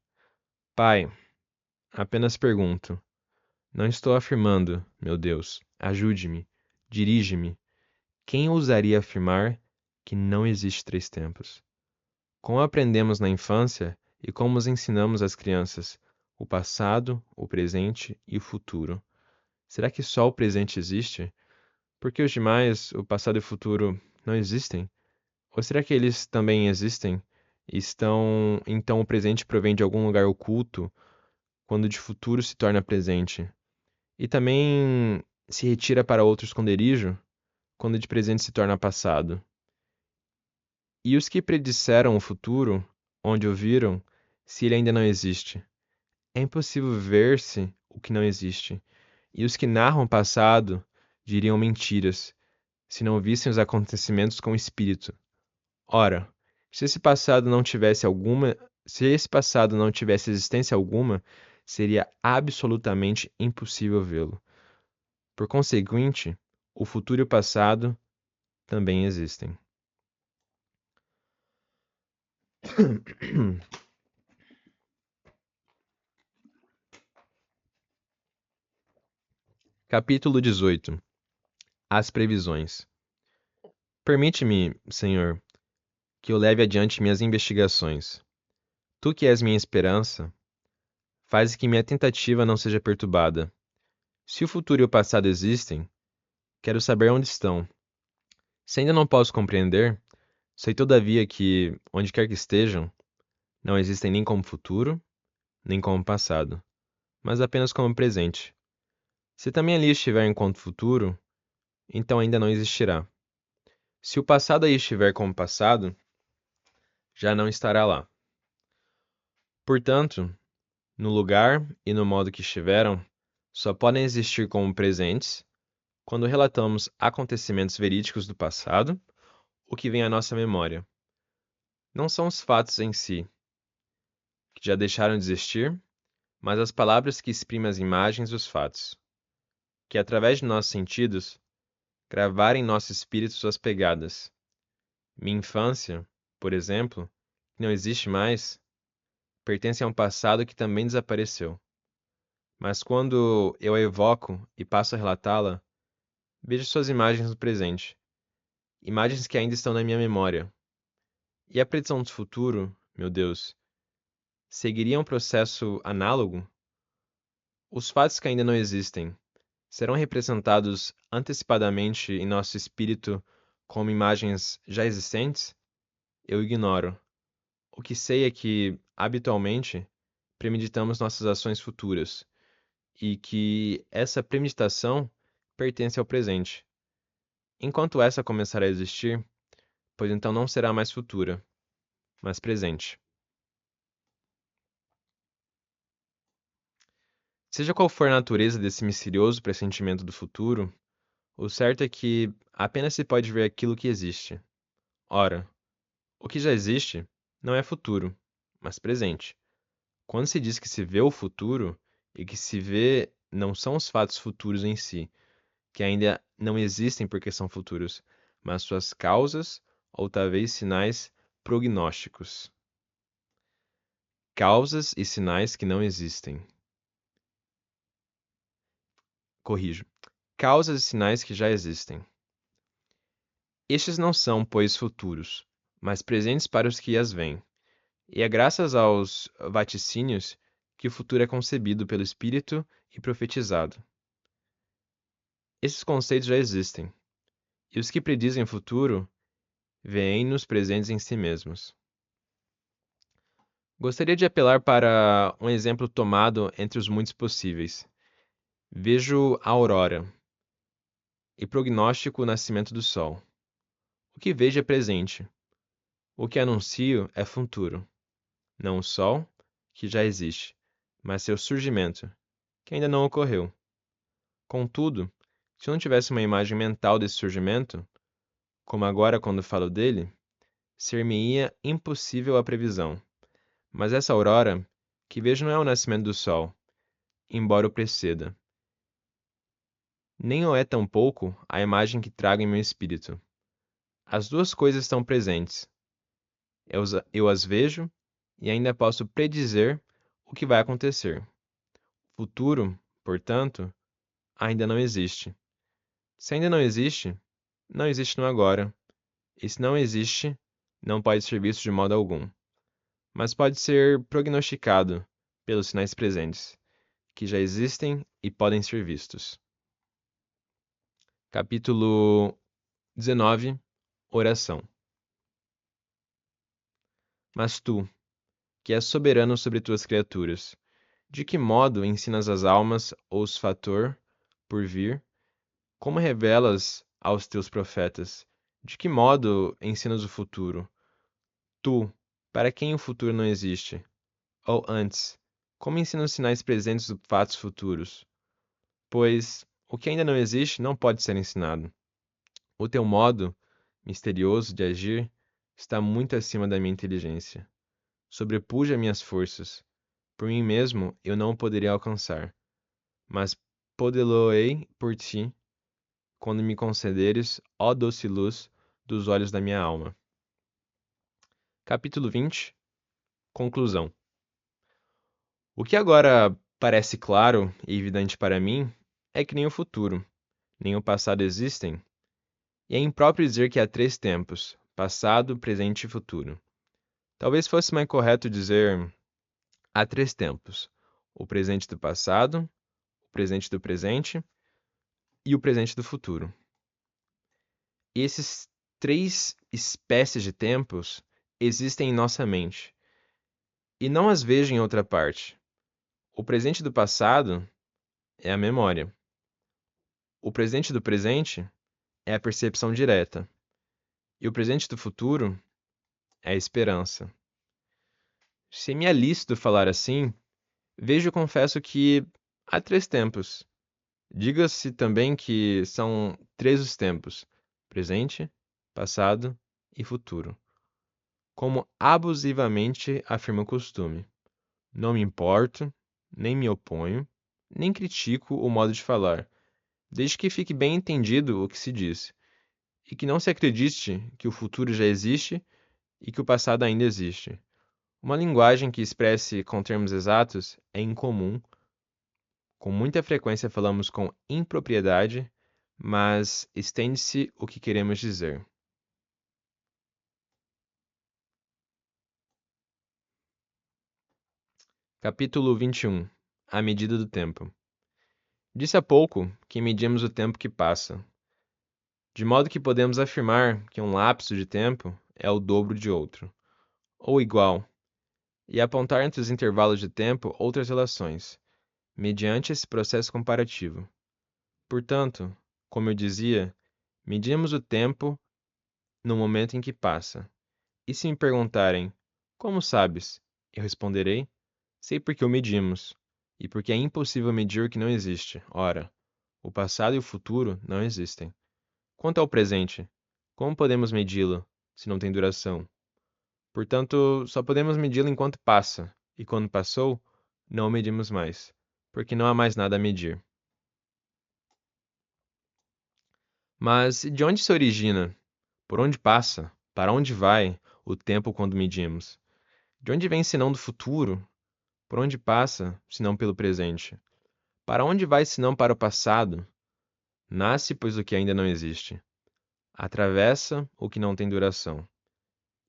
Pai, apenas pergunto. Não estou afirmando, meu Deus. Ajude-me. Dirige-me. Quem ousaria afirmar que não existe três tempos? Como aprendemos na infância e como os ensinamos às crianças, o passado, o presente e o futuro. Será que só o presente existe? Porque os demais, o passado e o futuro, não existem? Ou será que eles também existem e então o presente provém de algum lugar oculto, quando de futuro se torna presente? E também se retira para outro esconderijo, quando de presente se torna passado? E os que predisseram o futuro, onde o viram, se ele ainda não existe? É impossível ver-se o que não existe. E os que narram o passado diriam mentiras, se não vissem os acontecimentos com o espírito. Ora, se esse passado não tivesse existência alguma, seria absolutamente impossível vê-lo. Por conseguinte, o futuro e o passado também existem. Capítulo 18. As previsões. Permite-me, Senhor, que eu leve adiante minhas investigações. Tu que és minha esperança, faz que minha tentativa não seja perturbada. Se o futuro e o passado existem, quero saber onde estão. Se ainda não posso compreender, sei todavia que, onde quer que estejam, não existem nem como futuro, nem como passado, mas apenas como presente. Se também ali estiver enquanto futuro, então ainda não existirá. Se o passado aí estiver como passado, já não estará lá. Portanto, no lugar e no modo que estiveram, só podem existir como presentes quando relatamos acontecimentos verídicos do passado, o que vem à nossa memória. Não são os fatos em si, que já deixaram de existir, mas as palavras que exprimem as imagens dos fatos, que através de nossos sentidos gravaram em nosso espírito suas pegadas. Minha infância, por exemplo, que não existe mais, pertence a um passado que também desapareceu. Mas quando eu a evoco e passo a relatá-la, vejo suas imagens no presente, imagens que ainda estão na minha memória. E a predição do futuro, meu Deus, seguiria um processo análogo? Os fatos que ainda não existem serão representados antecipadamente em nosso espírito como imagens já existentes? Eu ignoro. O que sei é que, habitualmente, premeditamos nossas ações futuras, e que essa premeditação pertence ao presente. Enquanto essa começar a existir, pois então não será mais futura, mas presente. Seja qual for a natureza desse misterioso pressentimento do futuro, o certo é que apenas se pode ver aquilo que existe. Ora, o que já existe não é futuro, mas presente. Quando se diz que se vê o futuro, e que se vê não são os fatos futuros em si, que ainda não existem porque são futuros, mas suas causas ou talvez sinais prognósticos. Causas e sinais que não existem. Corrijo. Causas e sinais que já existem. Estes não são, pois, futuros, mas presentes para os que as veem. E é graças aos vaticínios que o futuro é concebido pelo Espírito e profetizado. Esses conceitos já existem, e os que predizem o futuro veem-nos presentes em si mesmos. Gostaria de apelar para um exemplo tomado entre os muitos possíveis. Vejo a aurora e prognóstico o nascimento do sol. O que vejo é presente. O que anuncio é futuro. Não o sol, que já existe, mas seu surgimento, que ainda não ocorreu. Contudo, se eu não tivesse uma imagem mental desse surgimento, como agora quando falo dele, ser-me-ia impossível a previsão. Mas essa aurora que vejo não é o nascimento do sol, embora o preceda. Nem o é tampouco a imagem que trago em meu espírito. As duas coisas estão presentes. Eu as vejo e ainda posso predizer o que vai acontecer. O futuro, portanto, ainda não existe. Se ainda não existe, não existe no agora. E se não existe, não pode ser visto de modo algum. Mas pode ser prognosticado pelos sinais presentes, que já existem e podem ser vistos. Capítulo 19. Oração. Mas tu, que és soberano sobre tuas criaturas, de que modo ensinas as almas os fator por vir? Como revelas aos teus profetas? De que modo ensinas o futuro? Tu, para quem o futuro não existe? Ou antes, como ensinas os sinais presentes dos fatos futuros? Pois o que ainda não existe não pode ser ensinado. O teu modo misterioso de agir está muito acima da minha inteligência. Sobrepuja minhas forças. Por mim mesmo eu não o poderia alcançar, mas podê-lo-ei por ti, quando me concederes, ó doce luz dos olhos da minha alma. Capítulo 20. Conclusão. O que agora parece claro e evidente para mim é que nem o futuro, nem o passado existem, e é impróprio dizer que há três tempos: passado, presente e futuro. Talvez fosse mais correto dizer: há três tempos: o presente do passado, o presente do presente e o presente do futuro. E esses três espécies de tempos existem em nossa mente, e não as vejo em outra parte. O presente do passado é a memória. O presente do presente é a percepção direta. E o presente do futuro é a esperança. Se me é lícito falar assim, vejo e confesso que há três tempos. Diga-se também que são três os tempos: presente, passado e futuro. Como abusivamente afirma o costume. Não me importo, nem me oponho, nem critico o modo de falar, desde que fique bem entendido o que se diz, e que não se acredite que o futuro já existe e que o passado ainda existe. Uma linguagem que expresse com termos exatos é incomum. Com muita frequência falamos com impropriedade, mas estende-se o que queremos dizer. Capítulo 21. A medida do tempo. Disse há pouco que medimos o tempo que passa, de modo que podemos afirmar que um lapso de tempo é o dobro de outro, ou igual, e apontar entre os intervalos de tempo outras relações, mediante esse processo comparativo. Portanto, como eu dizia, medimos o tempo no momento em que passa. E se me perguntarem, como sabes? Eu responderei, sei porque o medimos. e porque é impossível medir o que não existe. Ora, o passado e o futuro não existem. Quanto ao presente, como podemos medi-lo, se não tem duração? Portanto, só podemos medi-lo enquanto passa, e quando passou, não o medimos mais, porque não há mais nada a medir. Mas de onde se origina? Por onde passa? Para onde vai o tempo quando medimos? De onde vem senão do futuro? Por onde passa, senão pelo presente? Para onde vai senão para o passado? Nasce, pois, o que ainda não existe. Atravessa o que não tem duração.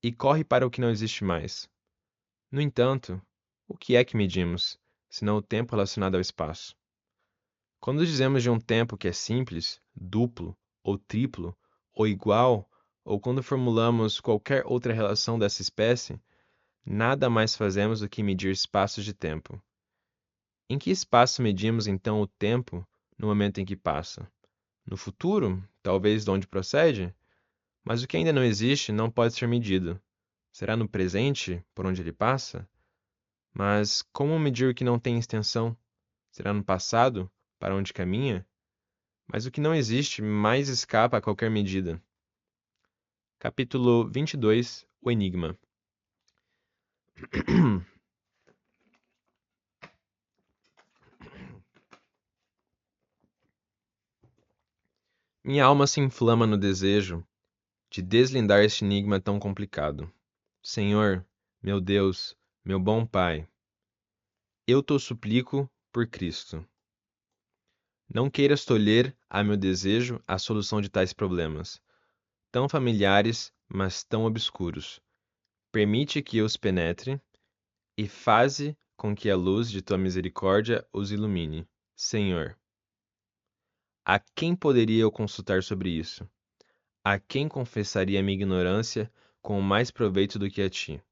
E corre para o que não existe mais. No entanto, o que é que medimos, senão o tempo relacionado ao espaço? Quando dizemos de um tempo que é simples, duplo, ou triplo, ou igual, ou quando formulamos qualquer outra relação dessa espécie, nada mais fazemos do que medir espaços de tempo. Em que espaço medimos então o tempo no momento em que passa? No futuro, talvez de onde procede? Mas o que ainda não existe não pode ser medido. Será no presente, por onde ele passa? Mas como medir o que não tem extensão? Será no passado, para onde caminha? Mas o que não existe mais escapa a qualquer medida. Capítulo 22. O Enigma. Minha alma se inflama no desejo de deslindar este enigma tão complicado. Senhor, meu Deus, meu bom Pai, eu te suplico por Cristo. Não queiras tolher a meu desejo a solução de tais problemas, tão familiares, mas tão obscuros. Permite que eu os penetre e faze com que a luz de tua misericórdia os ilumine. Senhor, a quem poderia eu consultar sobre isso? A quem confessaria minha ignorância com mais proveito do que a ti?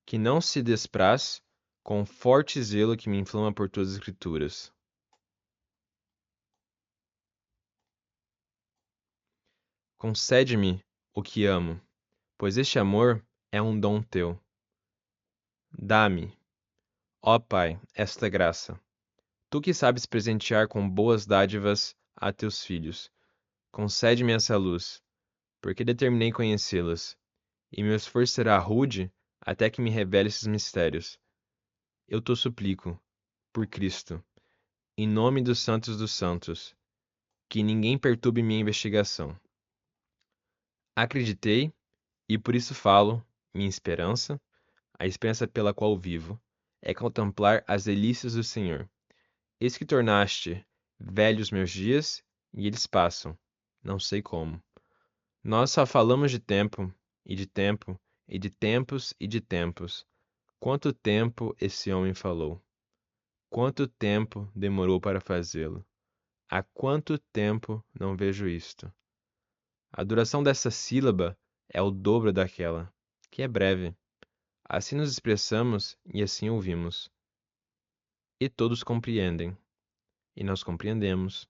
Que não se despraz com o forte zelo que me inflama por tuas escrituras. Concede-me o que amo, pois este amor é um dom teu. Dá-me, ó Pai, esta graça. Tu que sabes presentear com boas dádivas a teus filhos, concede-me essa luz, porque determinei conhecê-las, e meu esforço será rude até que me revele esses mistérios. Eu te suplico, por Cristo, em nome dos santos, que ninguém perturbe minha investigação. Acreditei, e por isso falo, minha esperança, a esperança pela qual vivo, é contemplar as delícias do Senhor. Eis que tornaste velhos meus dias, e eles passam, não sei como. Nós só falamos de tempo, e de tempo, e de tempos, e de tempos. Quanto tempo esse homem falou? Quanto tempo demorou para fazê-lo? Há quanto tempo não vejo isto? A duração dessa sílaba é o dobro daquela, que é breve. Assim nos expressamos e assim ouvimos. E todos compreendem, e nós compreendemos.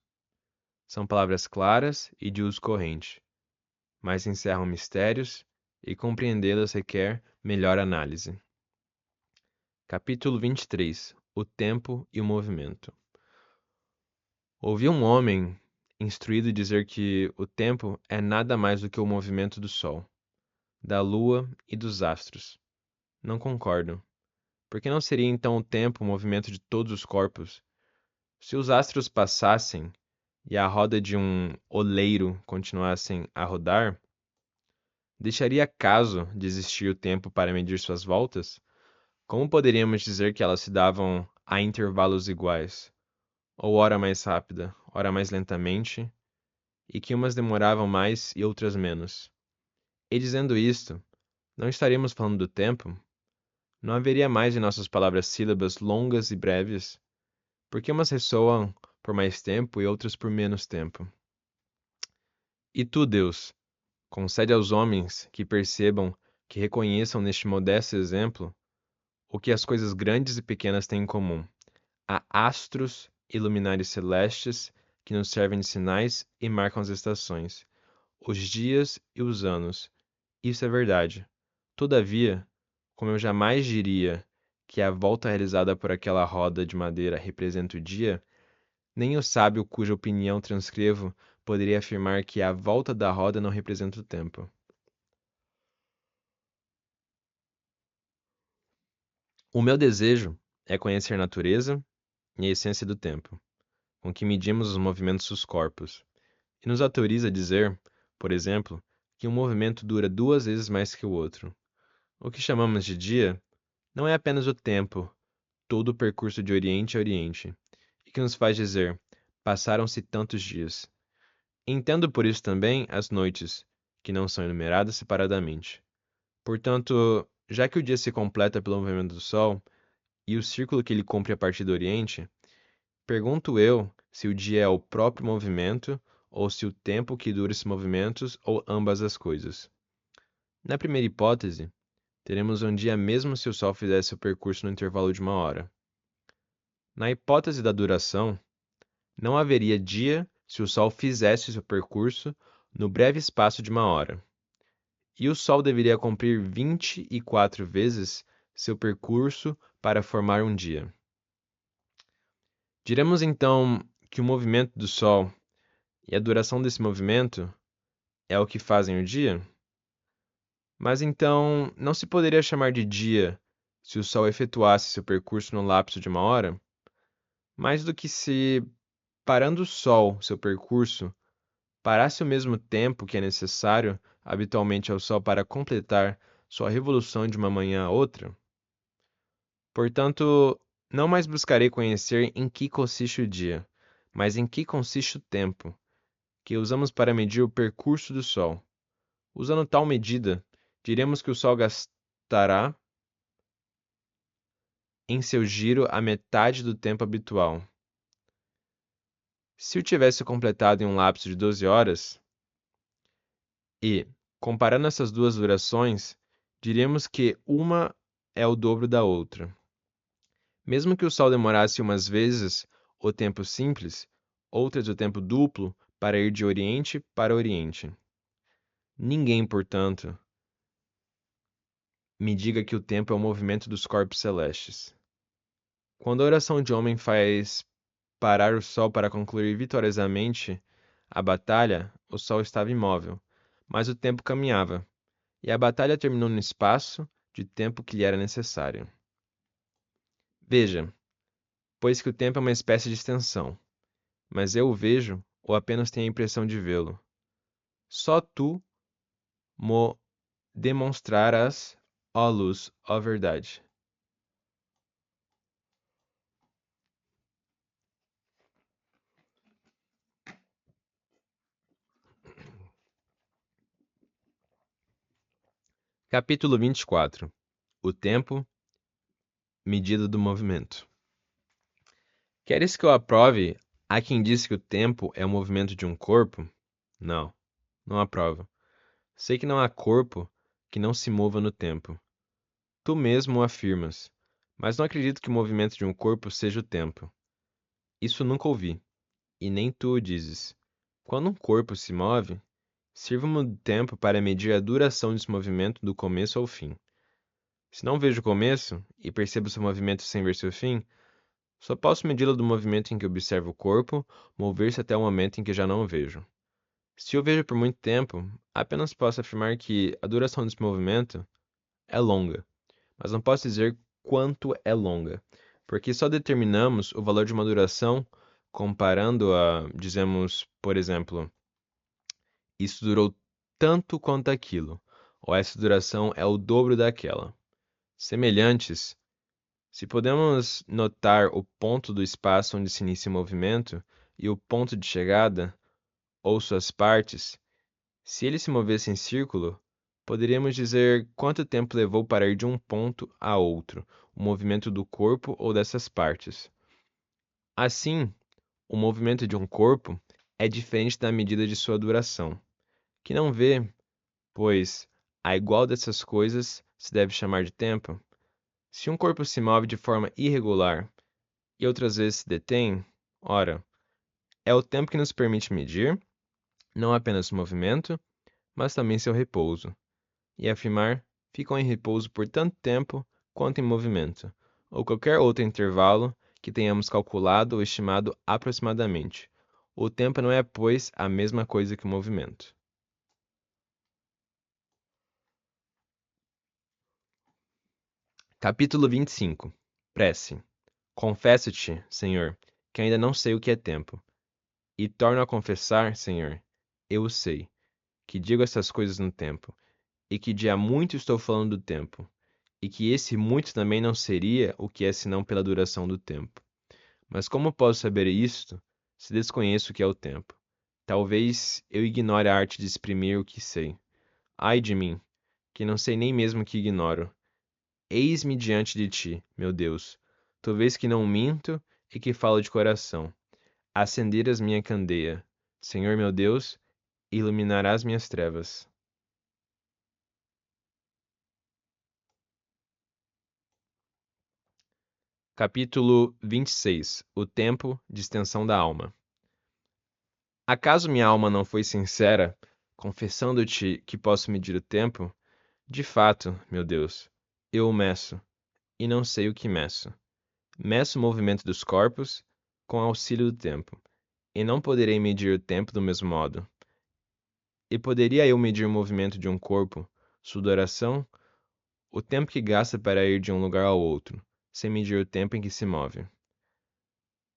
São palavras claras e de uso corrente, mas encerram mistérios e compreendê-las requer melhor análise. Capítulo 23. O tempo e o movimento. Ouvi um homem instruído dizer que o tempo é nada mais do que o movimento do Sol, da Lua e dos astros. Não concordo. Porque não seria então o tempo o movimento de todos os corpos? Se os astros passassem e a roda de um oleiro continuassem a rodar, deixaria acaso de existir o tempo para medir suas voltas? Como poderíamos dizer que elas se davam a intervalos iguais, ou ora mais rápida, ora mais lentamente, e que umas demoravam mais e outras menos? E dizendo isto, não estaríamos falando do tempo? Não haveria mais em nossas palavras sílabas longas e breves? Porque umas ressoam por mais tempo e outras por menos tempo? E tu, Deus, concede aos homens que percebam, que reconheçam neste modesto exemplo o que as coisas grandes e pequenas têm em comum. Há astros e luminares celestes que nos servem de sinais e marcam as estações, os dias e os anos. Isso é verdade. Todavia, como eu jamais diria que a volta realizada por aquela roda de madeira representa o dia, nem o sábio cuja opinião transcrevo poderia afirmar que a volta da roda não representa o tempo. O meu desejo é conhecer a natureza e a essência do tempo, com que medimos os movimentos dos corpos, e nos autoriza a dizer, por exemplo, que um movimento dura 2 vezes mais que o outro. O que chamamos de dia não é apenas o tempo, todo o percurso de Oriente a Oriente, e que nos faz dizer: passaram-se tantos dias. Entendo por isso também as noites, que não são enumeradas separadamente. Portanto, já que o dia se completa pelo movimento do Sol e o círculo que ele cumpre a partir do Oriente, pergunto eu se o dia é o próprio movimento ou se o tempo que dura esses movimentos ou ambas as coisas. Na primeira hipótese, teremos um dia mesmo se o Sol fizesse o percurso no intervalo de 1 hora. Na hipótese da duração, não haveria dia se o Sol fizesse seu percurso no breve espaço de 1 hora. E o Sol deveria cumprir 24 vezes seu percurso para formar um dia. Diremos então que o movimento do Sol e a duração desse movimento é o que fazem o dia? Mas então, não se poderia chamar de dia se o Sol efetuasse seu percurso no lapso de 1 hora? Mais do que se, parando o Sol seu percurso, parasse o mesmo tempo que é necessário habitualmente ao Sol para completar sua revolução de uma manhã a outra? Portanto, não mais buscarei conhecer em que consiste o dia, mas em que consiste o tempo, que usamos para medir o percurso do Sol. Usando tal medida, diremos que o Sol gastará em seu giro a metade do tempo habitual. Se o tivesse completado em um lapso de 12 horas, e, comparando essas duas durações, diríamos que uma é o dobro da outra. Mesmo que o Sol demorasse umas vezes o tempo simples, outras o tempo duplo, para ir de Oriente para Oriente. Ninguém, portanto, me diga que o tempo é o movimento dos corpos celestes. Quando a oração de homem faz parar o Sol para concluir vitoriosamente a batalha, o Sol estava imóvel, mas o tempo caminhava, e a batalha terminou no espaço de tempo que lhe era necessário. Veja, pois que o tempo é uma espécie de extensão, mas eu o vejo ou apenas tenho a impressão de vê-lo. Só tu mo demonstrarás, ó luz, ó verdade. Capítulo 24. O tempo, medida do movimento. Queres que eu aprove a quem disse que o tempo é o movimento de um corpo? Não, não aprovo. Sei que não há corpo que não se mova no tempo. Tu mesmo o afirmas, mas não acredito que o movimento de um corpo seja o tempo. Isso nunca ouvi, e nem tu o dizes. Quando um corpo se move, sirva-me o tempo para medir a duração desse movimento do começo ao fim. Se não vejo o começo e percebo seu movimento sem ver seu fim, só posso medi-lo do movimento em que observo o corpo mover-se até o momento em que já não o vejo. Se o vejo por muito tempo, apenas posso afirmar que a duração desse movimento é longa, mas não posso dizer quanto é longa, porque só determinamos o valor de uma duração comparando a, dizemos, por exemplo, isso durou tanto quanto aquilo, ou essa duração é o dobro daquela. Semelhantes, se podemos notar o ponto do espaço onde se inicia o movimento e o ponto de chegada, ou suas partes, se ele se movesse em círculo, poderíamos dizer quanto tempo levou para ir de um ponto a outro, o movimento do corpo ou dessas partes. Assim, o movimento de um corpo é diferente da medida de sua duração, que não vê, pois a igual dessas coisas se deve chamar de tempo. Se um corpo se move de forma irregular e outras vezes se detém, ora, é o tempo que nos permite medir, não apenas o movimento, mas também seu repouso, e afirmar ficam em repouso por tanto tempo quanto em movimento, ou qualquer outro intervalo que tenhamos calculado ou estimado aproximadamente. O tempo não é, pois, a mesma coisa que o movimento. Capítulo 25. Prece. Confesso-te, Senhor, que ainda não sei o que é tempo, e torno a confessar, Senhor, eu o sei, que digo essas coisas no tempo, e que de há muito estou falando do tempo, e que esse muito também não seria o que é senão pela duração do tempo. Mas como posso saber isto, se desconheço o que é o tempo? Talvez eu ignore a arte de exprimir o que sei. Ai de mim, que não sei nem mesmo o que ignoro. Eis-me diante de ti, meu Deus. Tu vês que não minto e que falo de coração. Acenderas minha candeia, Senhor meu Deus, e iluminarás minhas trevas. Capítulo 26. O tempo de extensão da alma. Acaso minha alma não foi sincera, confessando-te que posso medir o tempo? De fato, meu Deus, eu o meço, e não sei o que meço. Meço o movimento dos corpos com auxílio do tempo, e não poderei medir o tempo do mesmo modo. E poderia eu medir o movimento de um corpo, sua duração, o tempo que gasta para ir de um lugar ao outro, sem medir o tempo em que se move?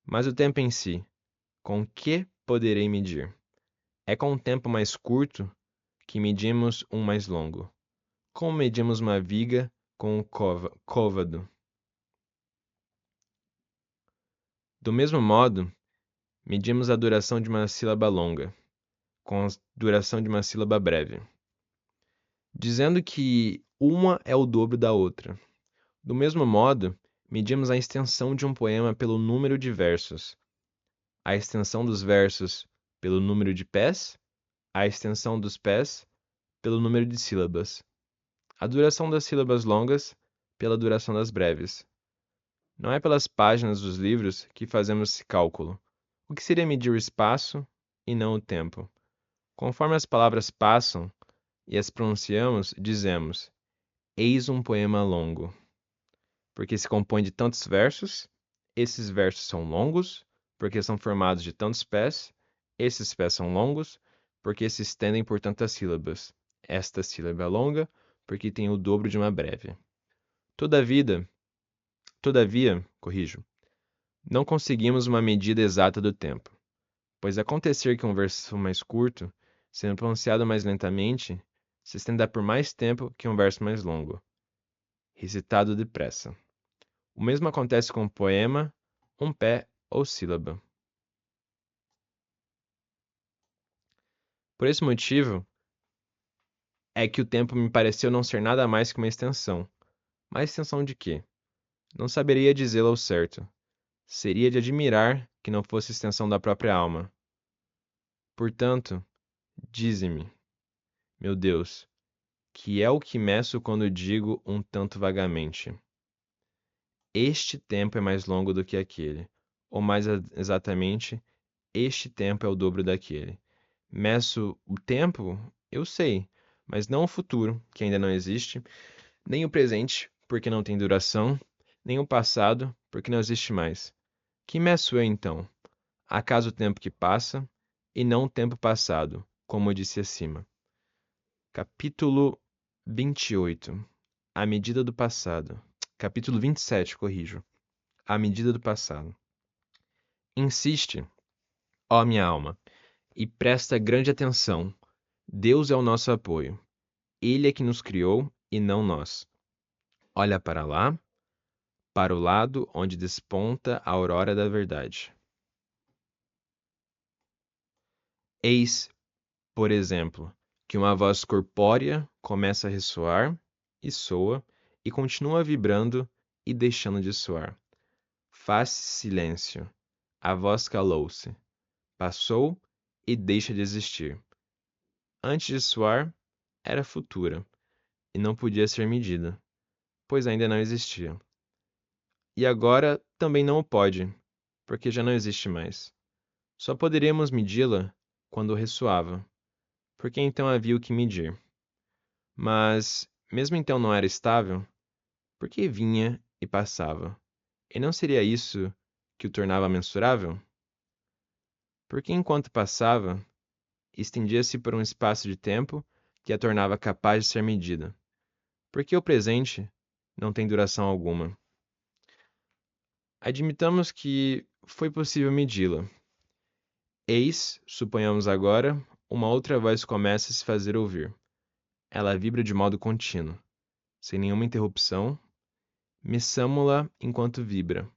Mas o tempo em si, com que poderei medir? É com um tempo mais curto que medimos um mais longo. Como medimos uma viga com um côvado? Do mesmo modo, medimos a duração de uma sílaba longa, com a duração de uma sílaba breve, dizendo que uma é o dobro da outra. Do mesmo modo, medimos a extensão de um poema pelo número de versos, a extensão dos versos pelo número de pés, a extensão dos pés pelo número de sílabas, a duração das sílabas longas pela duração das breves. Não é pelas páginas dos livros que fazemos esse cálculo. O que seria medir o espaço e não o tempo? Conforme as palavras passam e as pronunciamos, dizemos: Eis um poema longo, porque se compõe de tantos versos, esses versos são longos, porque são formados de tantos pés, esses pés são longos, porque se estendem por tantas sílabas. Esta sílaba é longa, porque tem o dobro de uma breve. Todavia, corrijo, não conseguimos uma medida exata do tempo, pois acontecer que um verso mais curto, sendo pronunciado mais lentamente, se estenda por mais tempo que um verso mais longo, recitado depressa. O mesmo acontece com um poema, um pé ou sílaba. Por esse motivo, é que o tempo me pareceu não ser nada mais que uma extensão. Mas extensão de quê? Não saberia dizê-lo ao certo. Seria de admirar que não fosse extensão da própria alma. Portanto, dize-me, meu Deus, que é o que meço quando digo um tanto vagamente. Este tempo é mais longo do que aquele, ou mais exatamente, este tempo é o dobro daquele. Meço o tempo? Eu sei, mas não o futuro, que ainda não existe, nem o presente, porque não tem duração, nem o passado, porque não existe mais. Que meço eu então? Acaso o tempo que passa, e não o tempo passado, como eu disse acima. Capítulo 28. A medida do passado. Capítulo 27, corrijo. A medida do passado. Insiste, ó minha alma, e presta grande atenção. Deus é o nosso apoio. Ele é que nos criou e não nós. Olha para lá, para o lado onde desponta a aurora da verdade. Eis, por exemplo, que uma voz corpórea começa a ressoar e soa e continua vibrando e deixando de soar. Faz-se silêncio. A voz calou-se. Passou e deixa de existir. Antes de soar, era futura e não podia ser medida, pois ainda não existia. E agora também não o pode, porque já não existe mais. Só poderíamos medi-la quando ressoava, porque então havia o que medir. Mas, mesmo então não era estável, porque vinha e passava. E não seria isso que o tornava mensurável? Porque enquanto passava, estendia-se por um espaço de tempo que a tornava capaz de ser medida. Porque o presente não tem duração alguma. Admitamos que foi possível medi-la. Eis, suponhamos agora, uma outra voz começa a se fazer ouvir. Ela vibra de modo contínuo, sem nenhuma interrupção. Meçamo-la enquanto vibra,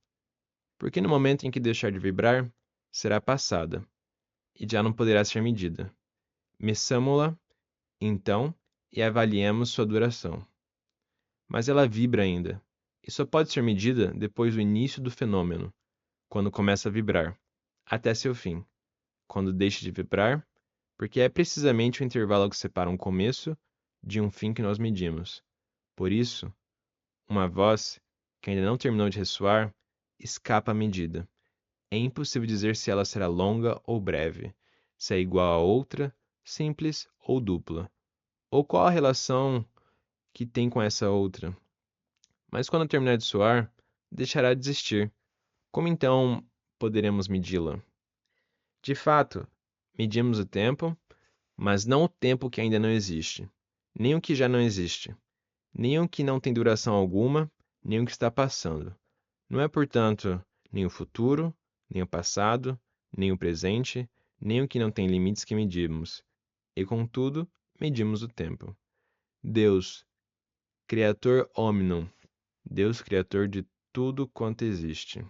porque no momento em que deixar de vibrar, será passada, e já não poderá ser medida. Meçamo-la, então, e avaliemos sua duração. Mas ela vibra ainda, e só pode ser medida depois do início do fenômeno, quando começa a vibrar, até seu fim, quando deixa de vibrar, porque é precisamente o intervalo que separa um começo de um fim que nós medimos. Por isso, uma voz, que ainda não terminou de ressoar, escapa à medida. É impossível dizer se ela será longa ou breve, se é igual a outra, simples ou dupla, ou qual a relação que tem com essa outra. Mas quando terminar de soar, deixará de existir. Como então poderemos medi-la? De fato, medimos o tempo, mas não o tempo que ainda não existe, nem o que já não existe, nem o que não tem duração alguma, nem o que está passando. Não é, portanto, nem o futuro, nem o passado, nem o presente, nem o que não tem limites que medimos, e contudo, medimos o tempo. Deus, Criator Omnium, Deus Criador de tudo quanto existe.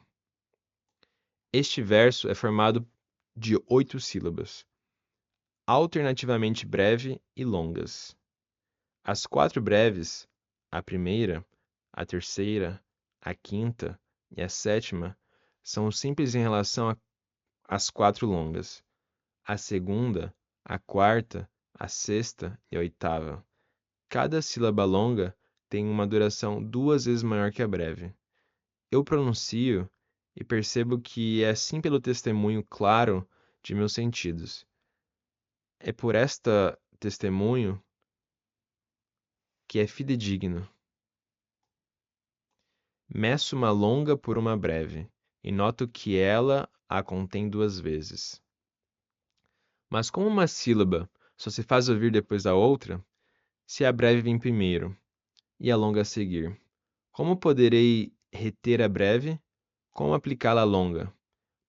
Este verso é formado de 8 sílabas, alternativamente breve e longas. As 4 breves, a primeira, a terceira, a quinta e a sétima, são simples em relação às 4 longas. A segunda, a quarta, a sexta e a oitava. Cada sílaba longa tem uma duração 2 vezes maior que a breve. Eu pronuncio e percebo que é assim pelo testemunho claro de meus sentidos. É por esta testemunho que é fidedigno. Meço uma longa por uma breve, e noto que ela a contém 2 vezes. Mas como uma sílaba só se faz ouvir depois da outra, se a breve vem primeiro, e a longa a seguir, como poderei reter a breve? Como aplicá-la à longa?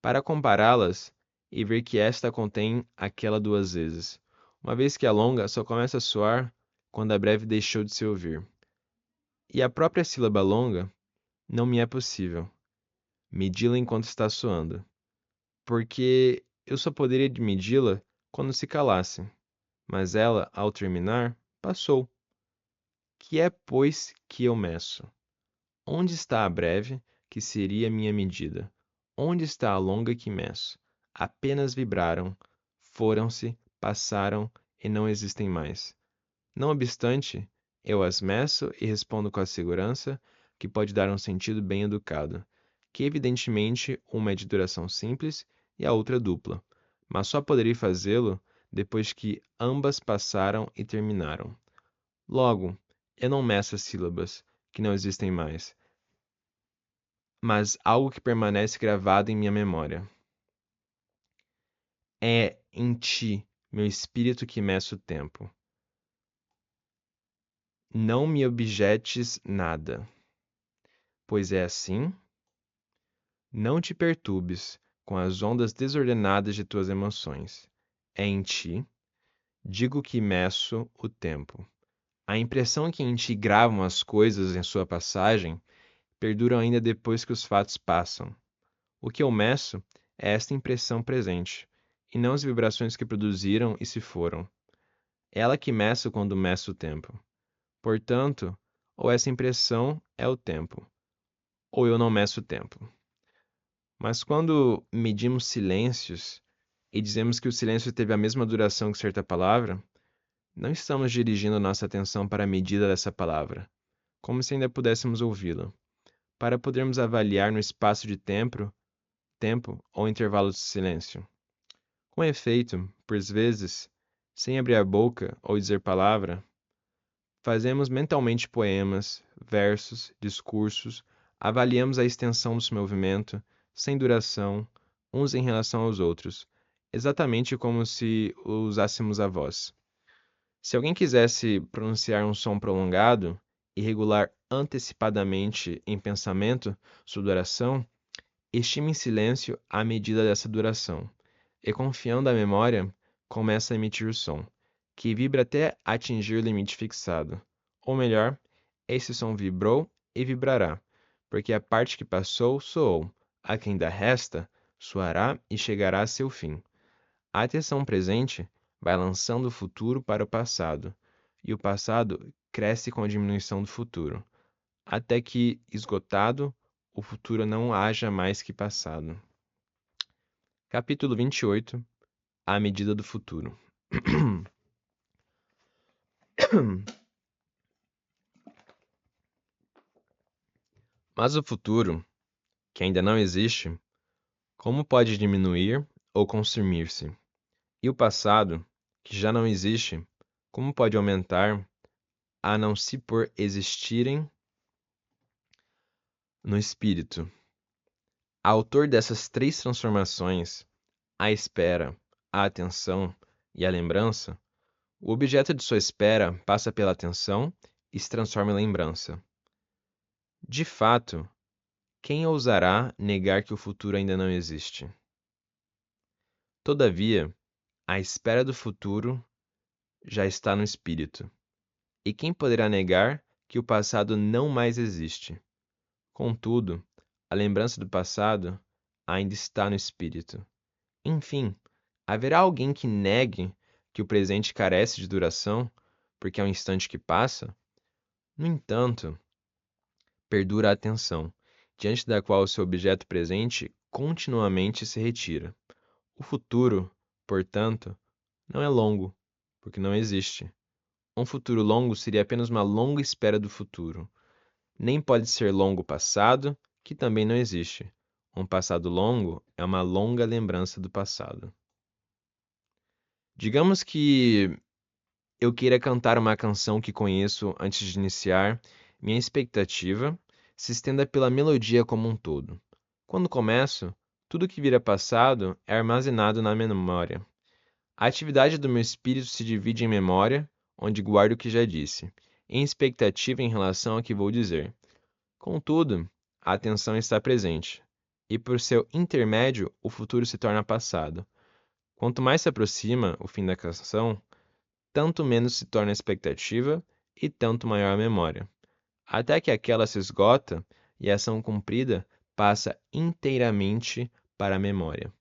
Para compará-las e ver que esta contém aquela 2 vezes, uma vez que a longa só começa a soar quando a breve deixou de se ouvir. E a própria sílaba longa não me é possível medi-la enquanto está soando, porque eu só poderia medi-la quando se calasse, mas ela, ao terminar, passou. Que é, pois, que eu meço? Onde está a breve, que seria minha medida? Onde está a longa que meço? Apenas vibraram, foram-se, passaram e não existem mais. Não obstante, eu as meço e respondo com a segurança que pode dar um sentido bem educado, que evidentemente uma é de duração simples e a outra dupla, mas só poderei fazê-lo depois que ambas passaram e terminaram. Logo, eu não meço as sílabas, que não existem mais, mas algo que permanece gravado em minha memória. É em ti, meu espírito, que meço o tempo. Não me objetes nada, pois é assim. Não te perturbes com as ondas desordenadas de tuas emoções. É em ti, digo que meço o tempo. A impressão que em ti gravam as coisas em sua passagem perduram ainda depois que os fatos passam. O que eu meço é esta impressão presente, e não as vibrações que produziram e se foram. É ela que meço quando meço o tempo. Portanto, ou essa impressão é o tempo, ou eu não meço o tempo. Mas quando medimos silêncios e dizemos que o silêncio teve a mesma duração que certa palavra, não estamos dirigindo nossa atenção para a medida dessa palavra, como se ainda pudéssemos ouvi-la, para podermos avaliar no espaço de tempo ou intervalo de silêncio. Com efeito, por vezes, sem abrir a boca ou dizer palavra, fazemos mentalmente poemas, versos, discursos, avaliamos a extensão do seu movimento, sem duração, uns em relação aos outros, exatamente como se usássemos a voz. Se alguém quisesse pronunciar um som prolongado e regular antecipadamente em pensamento sua duração, estime em silêncio a medida dessa duração, e confiando à memória, começa a emitir o som, que vibra até atingir o limite fixado. Ou melhor, esse som vibrou e vibrará, porque a parte que passou soou, a que ainda resta soará e chegará a seu fim. A atenção presente vai lançando o futuro para o passado, e o passado cresce com a diminuição do futuro, até que, esgotado, o futuro não haja mais que passado. Capítulo 28. A medida do futuro. Mas o futuro, que ainda não existe, como pode diminuir ou consumir-se? E o passado, que já não existe, como pode aumentar, a não se por existirem no espírito? Autor dessas três transformações, a espera, a atenção e a lembrança, o objeto de sua espera passa pela atenção e se transforma em lembrança. De fato, quem ousará negar que o futuro ainda não existe? Todavia, a espera do futuro já está no espírito. E quem poderá negar que o passado não mais existe? Contudo, a lembrança do passado ainda está no espírito. Enfim, haverá alguém que negue que o presente carece de duração, porque é um instante que passa? No entanto, perdura a atenção, diante da qual o seu objeto presente continuamente se retira. O futuro, portanto, não é longo, porque não existe. Um futuro longo seria apenas uma longa espera do futuro. Nem pode ser longo o passado, que também não existe. Um passado longo é uma longa lembrança do passado. Digamos que eu queira cantar uma canção que conheço antes de iniciar, minha expectativa se estenda pela melodia como um todo. Quando começo, tudo que vira passado é armazenado na memória. A atividade do meu espírito se divide em memória, onde guardo o que já disse, em expectativa em relação ao que vou dizer. Contudo, a atenção está presente, e por seu intermédio o futuro se torna passado. Quanto mais se aproxima o fim da canção, tanto menos se torna a expectativa e tanto maior a memória, até que aquela se esgota e a ação cumprida passa inteiramente para a memória.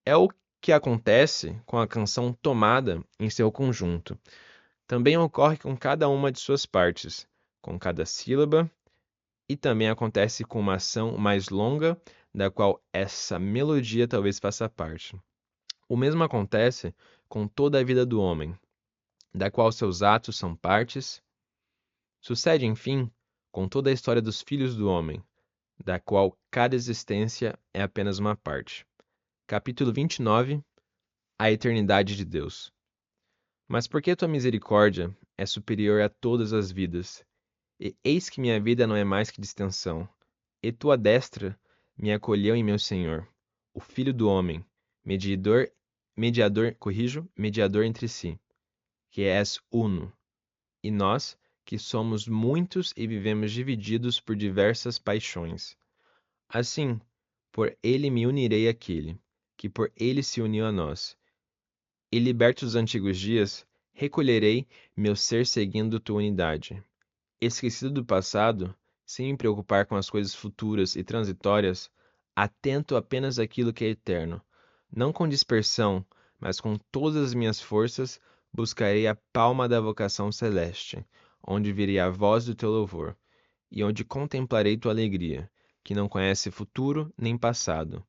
É o que acontece com a canção tomada em seu conjunto. Também ocorre com cada uma de suas partes, com cada sílaba, e também acontece com uma ação mais longa, da qual essa melodia talvez faça parte. O mesmo acontece com toda a vida do homem, da qual seus atos são partes. Sucede, enfim, com toda a história dos filhos do homem, da qual cada existência é apenas uma parte. Capítulo 29. A eternidade de Deus. Mas porque tua misericórdia é superior a todas as vidas, e eis que minha vida não é mais que distensão, e tua destra me acolheu em meu Senhor, o Filho do homem, mediador entre si, que és uno, e nós, que somos muitos e vivemos divididos por diversas paixões. Assim, por ele me unirei àquele, que por ele se uniu a nós. E liberto dos antigos dias, recolherei meu ser seguindo tua unidade. Esquecido do passado, sem me preocupar com as coisas futuras e transitórias, atento apenas àquilo que é eterno. Não com dispersão, mas com todas as minhas forças, buscarei a palma da vocação celeste, onde virei a voz do teu louvor, e onde contemplarei tua alegria, que não conhece futuro nem passado.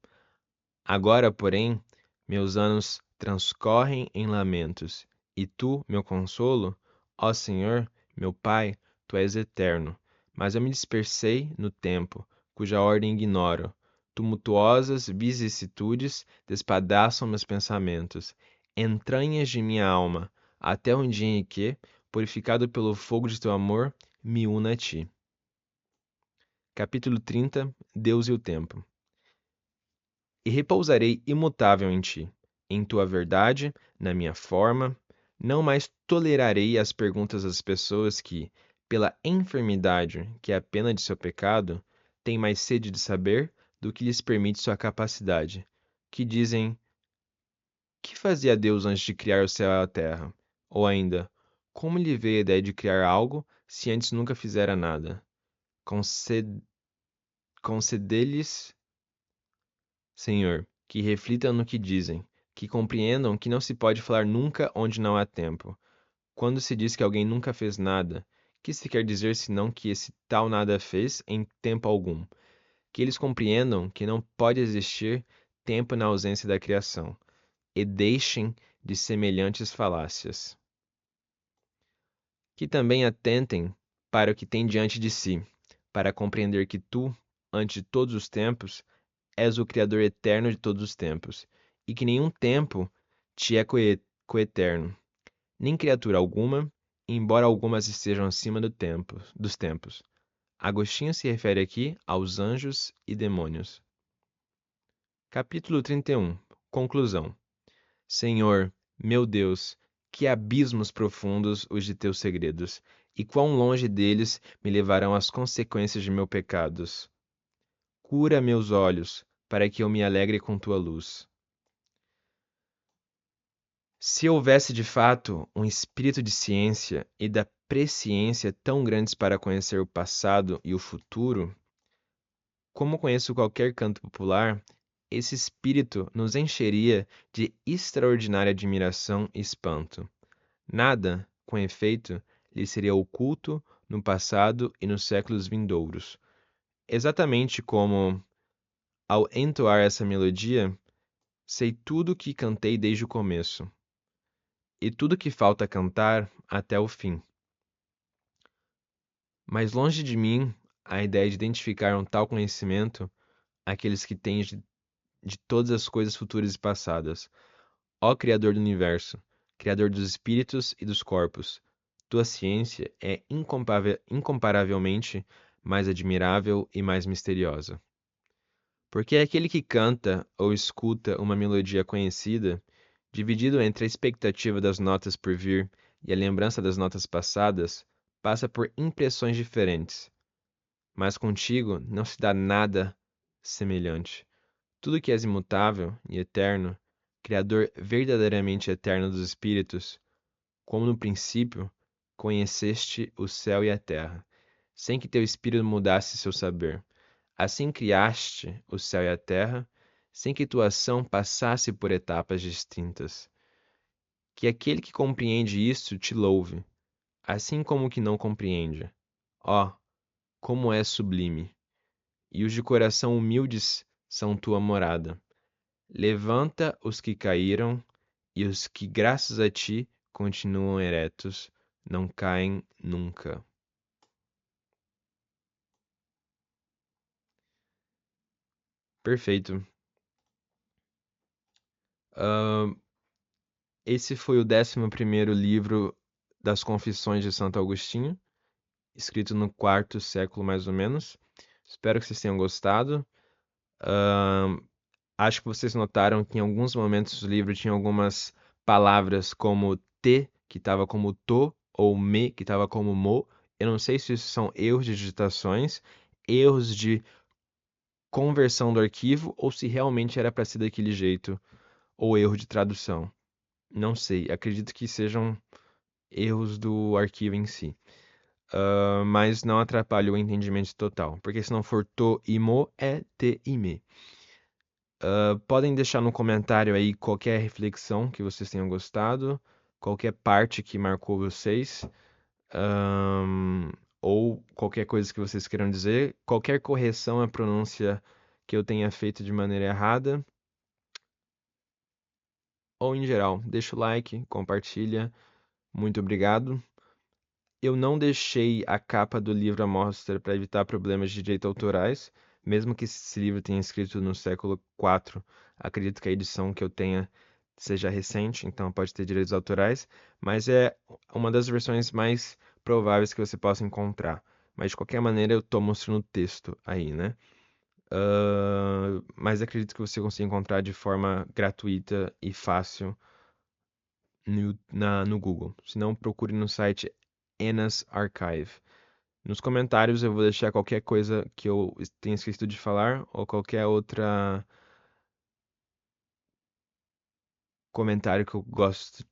Agora, porém, meus anos transcorrem em lamentos, e tu, meu consolo, ó Senhor, meu Pai, tu és eterno. Mas eu me dispersei no tempo, cuja ordem ignoro. Tumultuosas vicissitudes despedaçam meus pensamentos, entranhas de minha alma, até um dia em que, purificado pelo fogo de teu amor, me una a ti. Capítulo 30. Deus e o tempo. E repousarei imutável em ti, em tua verdade, na minha forma. Não mais tolerarei as perguntas das pessoas que, pela enfermidade que é a pena de seu pecado, têm mais sede de saber do que lhes permite sua capacidade, que dizem: que fazia Deus antes de criar o céu e a terra? Ou ainda, como lhe veio a ideia de criar algo se antes nunca fizera nada? Concede-lhes, Senhor, que reflitam no que dizem, que compreendam que não se pode falar nunca onde não há tempo. Quando se diz que alguém nunca fez nada, que se quer dizer senão que esse tal nada fez em tempo algum? Que eles compreendam que não pode existir tempo na ausência da criação, e deixem de semelhantes falácias. Que também atentem para o que tem diante de si, para compreender que tu, antes de todos os tempos, és o Criador eterno de todos os tempos, e que nenhum tempo te é coeterno, nem criatura alguma, embora algumas estejam acima dos tempos. Agostinho se refere aqui aos anjos e demônios. Capítulo 31. Conclusão. Senhor, meu Deus, que abismos profundos os de teus segredos, e quão longe deles me levarão as consequências de meus pecados. Cura meus olhos, para que eu me alegre com tua luz. Se houvesse de fato um espírito de ciência e da presciência tão grandes para conhecer o passado e o futuro, como conheço qualquer canto popular, esse espírito nos encheria de extraordinária admiração e espanto. Nada, com efeito, lhe seria oculto no passado e nos séculos vindouros. Exatamente como, ao entoar essa melodia, sei tudo o que cantei desde o começo, e tudo que falta cantar até o fim. Mas longe de mim a ideia de identificar um tal conhecimento àqueles que têm de todas as coisas futuras e passadas. Ó Criador do Universo, Criador dos espíritos e dos corpos, tua ciência é incomparavelmente mais admirável e mais misteriosa. Porque aquele que canta ou escuta uma melodia conhecida, dividido entre a expectativa das notas por vir e a lembrança das notas passadas, passa por impressões diferentes. Mas contigo não se dá nada semelhante. Tudo que és imutável e eterno, Criador verdadeiramente eterno dos espíritos, como no princípio, conheceste o céu e a terra, sem que teu espírito mudasse seu saber. Assim criaste o céu e a terra, sem que tua ação passasse por etapas distintas. Que aquele que compreende isso te louve, assim como o que não compreende. Ó, como é sublime! E os de coração humildes são tua morada. Levanta os que caíram, e os que, graças a ti, continuam eretos, não caem nunca. Perfeito. Ahn, Esse foi o 11º livro das Confissões de Santo Agostinho, escrito no quarto século mais ou menos. Espero que vocês tenham gostado. Ahn, Acho que vocês notaram que em alguns momentos do livro tinha algumas palavras como te, que estava como to, ou me, que estava como mo. Eu não sei se isso são erros de digitações, erros de conversão do arquivo, ou se realmente era para ser daquele jeito, ou erro de tradução. Não sei, acredito que sejam erros do arquivo em si. Mas não atrapalha o entendimento total, porque se não for to e mo, é te e me. Podem deixar no comentário aí qualquer reflexão que vocês tenham gostado, qualquer parte que marcou vocês, ahn, ou qualquer coisa que vocês queiram dizer, qualquer correção à pronúncia que eu tenha feito de maneira errada, ou em geral, deixa o like, compartilha, muito obrigado. Eu não deixei a capa do livro à mostra para evitar problemas de direitos autorais, mesmo que esse livro tenha escrito no século IV. Acredito que a edição que eu tenha seja recente, então pode ter direitos autorais, mas é uma das versões mais prováveis que você possa encontrar. mas de qualquer maneira eu estou mostrando o texto aí, né? Mas acredito que você consiga encontrar de forma gratuita e fácil no Google. Se não, procure no site Enas Archive. Nos comentários eu vou deixar qualquer coisa que eu tenha esquecido de falar ou qualquer outra comentário que eu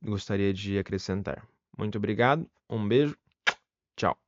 gostaria de acrescentar. Muito obrigado, um beijo, tchau.